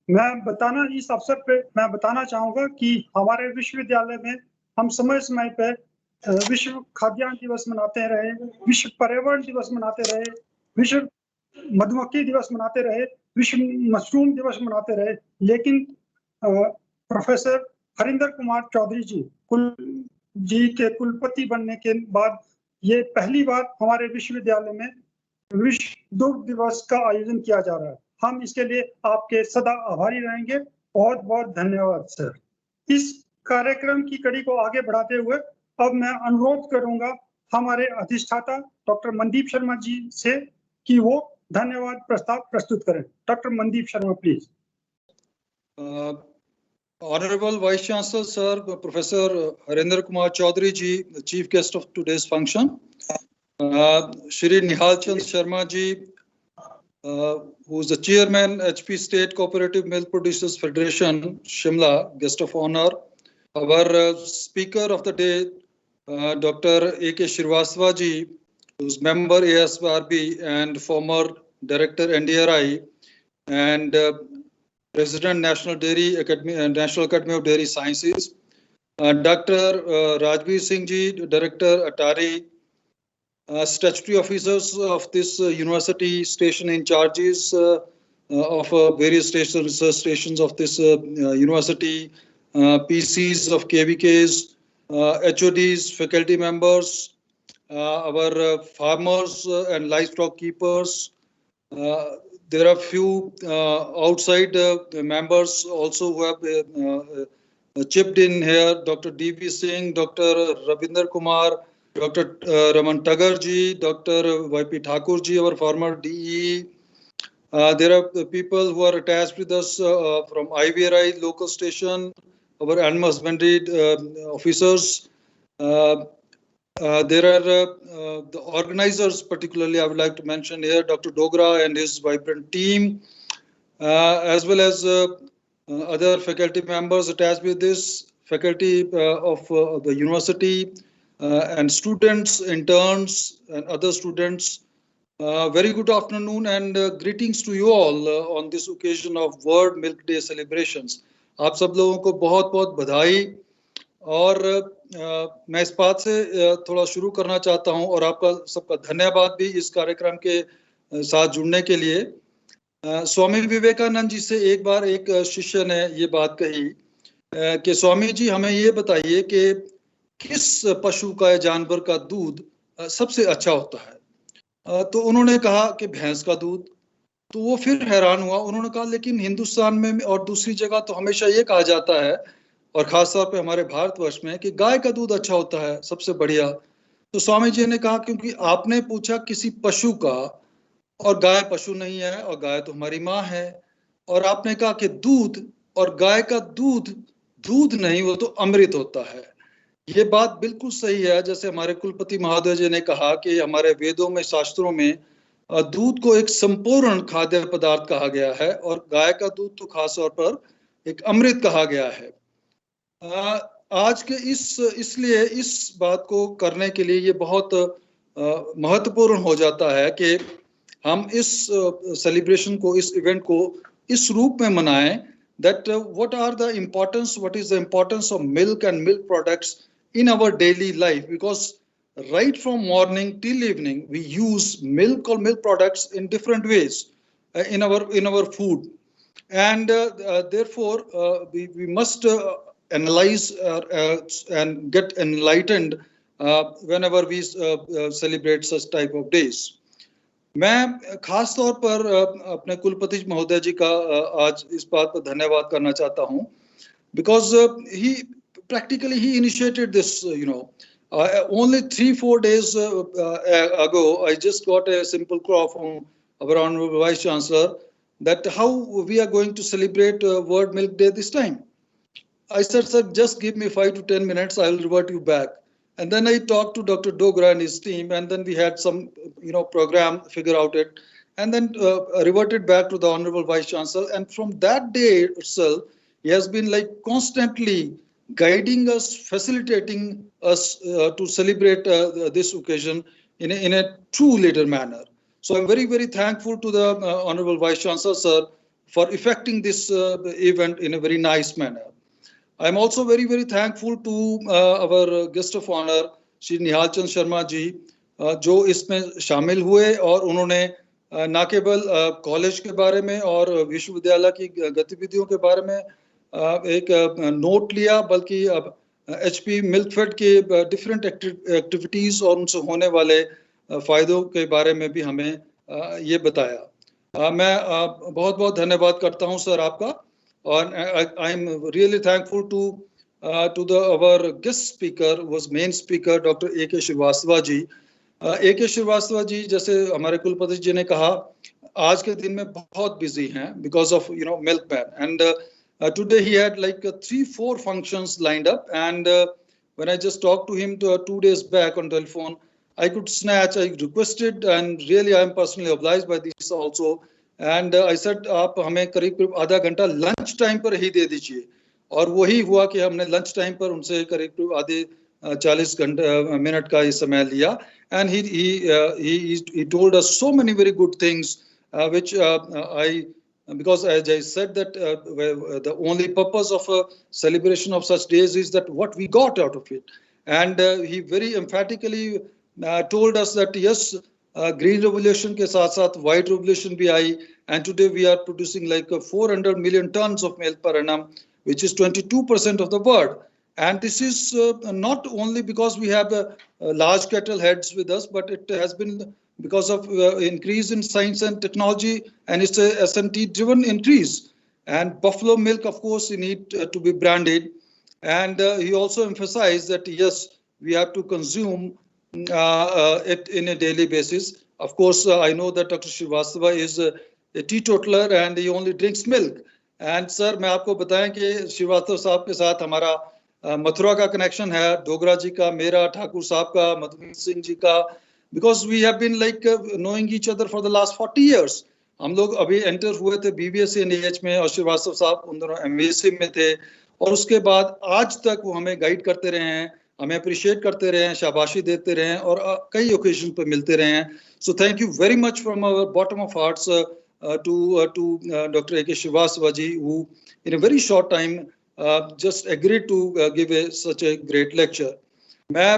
मैं इस अवसर पे मैं बताना चाहूंगा कि हमारे विश्वविद्यालय में हम समय समय पे विश्व खाद्यान्न दिवस मनाते रहे, विश्व पर्यावरण दिवस मनाते रहे, विश्व मधुमक्खी दिवस मनाते रहे, विश्व मशरूम दिवस मनाते रहे, लेकिन प्रोफेसर हरिंदर कुमार चौधरी जी के कुलपति बनने के बाद ये पहली बार हमारे विश्वविद्यालय में विश्व दुग्ध दिवस का आयोजन किया जा रहा है। हम इसके लिए आपके सदा आभारी रहेंगे। बहुत बहुत धन्यवाद सर। इस कार्यक्रम की कड़ी को आगे बढ़ाते हुए अब मैं अनुरोध करूंगा हमारे अधिष्ठाता डॉक्टर मनदीप शर्मा जी से कि वो धन्यवाद प्रस्ताव प्रस्तुत करें। Doctor Mandeep Sharma please. Honorable Vice Chancellor Sir, Professor Harinder Kumar Chaudhary ji, the chief guest of today's function. Shri Nihal Chand Sharma ji, who is the chairman HP State Cooperative Milk Producers Federation, Shimla, guest of honor. Our speaker of the day, Dr. A.K. Shrivastava ji, who is member ASRB and former director NDRI and President National Dairy Academy and National Academy of Dairy Sciences. Dr. Rajbir Singh ji, Director Atari. Statutory officers of this university, station in charges of various research stations of this university, PCs of KVKs, HODs, faculty members, our farmers and livestock keepers. There are few outside members also who have chipped in here. Dr. D.V. Singh, Dr. Ravinder Kumar, Dr. Raman Tagar ji, Dr. Y.P. Thakur ji, our former DE. There are people who are attached with us from IVRI local station, our animal husbandry officers. There are the organizers, particularly I would like to mention here, Dr. Dogra and his vibrant team, as well as other faculty members attached with this, faculty of the university, and students, interns, and other students. Very good afternoon and greetings to you all on this occasion of World Milk Day celebrations. आप सब लोगों को बहुत बहुत बधाई। और मैं इस बात से थोड़ा शुरू करना चाहता हूं और आपका सबका धन्यवाद भी इस कार्यक्रम के साथ जुड़ने के लिए। स्वामी विवेकानंद जी से एक बार एक शिष्य ने ये बात कही कि स्वामी जी हमें ये बताइए कि किस पशु का या जानवर का दूध सबसे अच्छा होता है। तो उन्होंने कहा कि भैंस का दूध। तो वो फिर हैरान हुआ। उन्होंने कहा लेकिन हिंदुस्तान में और दूसरी जगह तो हमेशा ये कहा जाता है, और खासतौर पे हमारे भारतवर्ष में, कि गाय का दूध अच्छा होता है सबसे बढ़िया। तो स्वामी जी ने कहा क्योंकि आपने पूछा किसी पशु का, और गाय पशु नहीं है और गाय तो हमारी माँ है, और आपने कहा कि दूध, और गाय का दूध दूध नहीं, वो तो अमृत होता है। ये बात बिल्कुल सही है। जैसे हमारे कुलपति महोदय जी ने कहा कि हमारे वेदों में, शास्त्रों में दूध को एक संपूर्ण खाद्य पदार्थ कहा गया है, और गाय का दूध तो खास तौर पर एक अमृत कहा गया है। आज के इसलिए इस बात को करने के लिए ये बहुत महत्वपूर्ण हो जाता है कि हम इस सेलिब्रेशन को, इस इवेंट को इस रूप में मनाएं, that what is the importance of milk and milk products in our daily life, because right from morning till evening we use milk or milk products in different ways in our food, and therefore we must analyze and get enlightened whenever we celebrate such type of days. मैं खास तौर पर अपने कुलपति महोदय जी का आज इस बात पर धन्यवाद करना चाहता हूं, because he initiated this Only 3-4 days ago, I just got a simple call from our Honorable Vice Chancellor that how we are going to celebrate World Milk Day this time. I said, sir, just give me 5 to 10 minutes, I will revert you back. And then I talked to Dr. Dogra and his team, and then we had some, program, figure out it, and then reverted back to the Honorable Vice Chancellor. And from that day itself, he has been like constantly guiding us, facilitating us to celebrate this occasion in a true leader manner. So I'm very, very thankful to the Honorable Vice Chancellor, sir, for effecting this event in a very nice manner. I'm also very, very thankful to our guest of honor, Shri Nihal Chand Sharma ji, जो इसमें शामिल हुए और उन्होंने न केवल कॉलेज के बारे में और विश्वविद्यालय की गतिविधियों के बारे में एक नोट लिया, बल्कि अब HP मिल्कफेड के डिफरेंट एक्टिविटीज और उनसे होने वाले फायदों के बारे में भी हमें ये बताया। मैं बहुत बहुत धन्यवाद करता हूं सर आपका, और I am really thankful to the our guest speaker was main speaker doctor AK Srivastava ji. AK Srivastava ji, जैसे हमारे कुलपति जी ने कहा, आज के दिन में बहुत बिजी हैं because of milkman, and today he had like 3-4 functions lined up, and when I just talked to him 2 days back on telephone, I could snatch, I requested, and really I am personally obliged by this also, and I said आप हमें करीब आधा घंटा लंच टाइम पर ही दे दीजिए, और वही हुआ कि हमने लंच टाइम पर उनसे करीब आधे 40 मिनट का ये समय लिया, and he told us so many very good things which because as I said that the only purpose of a celebration of such days is that what we got out of it, and he very emphatically told us that yes, green revolution के साथ साथ white revolution भी आई, and today we are producing like 400 million tons of milk per annum, which is 22% of the world. And this is not only because we have large cattle heads with us, but it has been because of increase in science and technology, and it's a S&T driven increase. And buffalo milk, of course, you need to be branded. And he also emphasized that yes, we have to consume it in a daily basis. Of course, I know that Dr. Srivastava is a teetotaler and he only drinks milk. And sir, मैं आपको बताएं कि श्रीवास्तव साहब के साथ हमारा मथुरा का कनेक्शन है, डोगरा जी का, मेरा, ठाकुर साहब का, मधुमीत सिंह जी का, because we have been like knowing each other for the last 40 years. हम लोग अभी एंटर हुए थे BBSc NAH में, और श्रीवास्तव साहब उन दोनों MAC में थे, और उसके बाद आज तक वो हमें गाइड करते रहे हैं, हमें अप्रिशिएट करते रहे हैं, शाबाशी देते रहे हैं, और कई ओकेजन पर मिलते रहे हैं. So thank you very much from our bottom of hearts to Dr. AK Srivastava ji, who in a very short time just agreed to give such a great lecture. मैं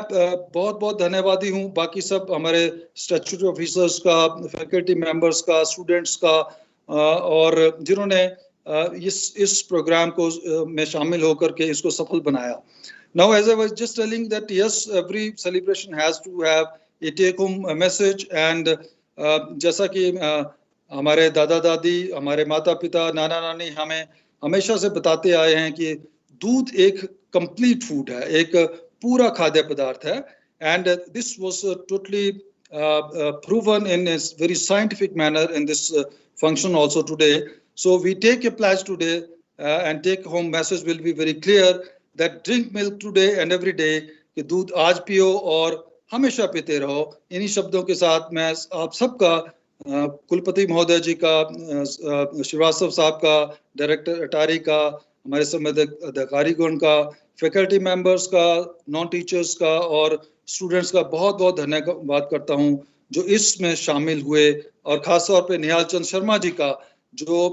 बहुत बहुत धन्यवादी हूँ बाकी सब हमारे स्टैट्यूटरी ऑफिसर्स का, फैकल्टी मेंबर्स का, स्टूडेंट्स का, और जिन्होंने इस प्रोग्राम को में शामिल होकर के इसको सफल बनाया. Now, as I was just telling that yes, every celebration has to have a take-home message, and जैसा कि हमारे दादा दादी, हमारे माता पिता, नाना नानी हमें हमेशा से बताते आए हैं कि दूध एक कंप्लीट फूड है, एक पूरा खाद्य पदार्थ है, and this was totally proven in a very scientific manner in this function also today. So we take a pledge today and take home message will be very clear that drink milk today and every day, कि दूध आज पियो और हमेशा पीते रहो. इन्हीं शब्दों के साथ मैं आप सबका, कुलपति महोदय जी का, श्रीवास्तव साहब का, डायरेक्टर अटारी का, हमारे संबंधित अधिकारीगण का, फैकल्टी मेंबर्स का, नॉन टीचर्स का और स्टूडेंट्स का बहुत बहुत धन्यवाद करता हूं जो इसमें शामिल हुए, और खासतौर पे निहाल चंद शर्मा जी का जो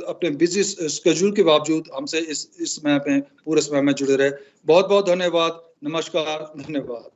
अपने बिजी स्केड्यूल के बावजूद हमसे इस समय में पूरे समय में जुड़े रहे. बहुत बहुत धन्यवाद. नमस्कार. धन्यवाद.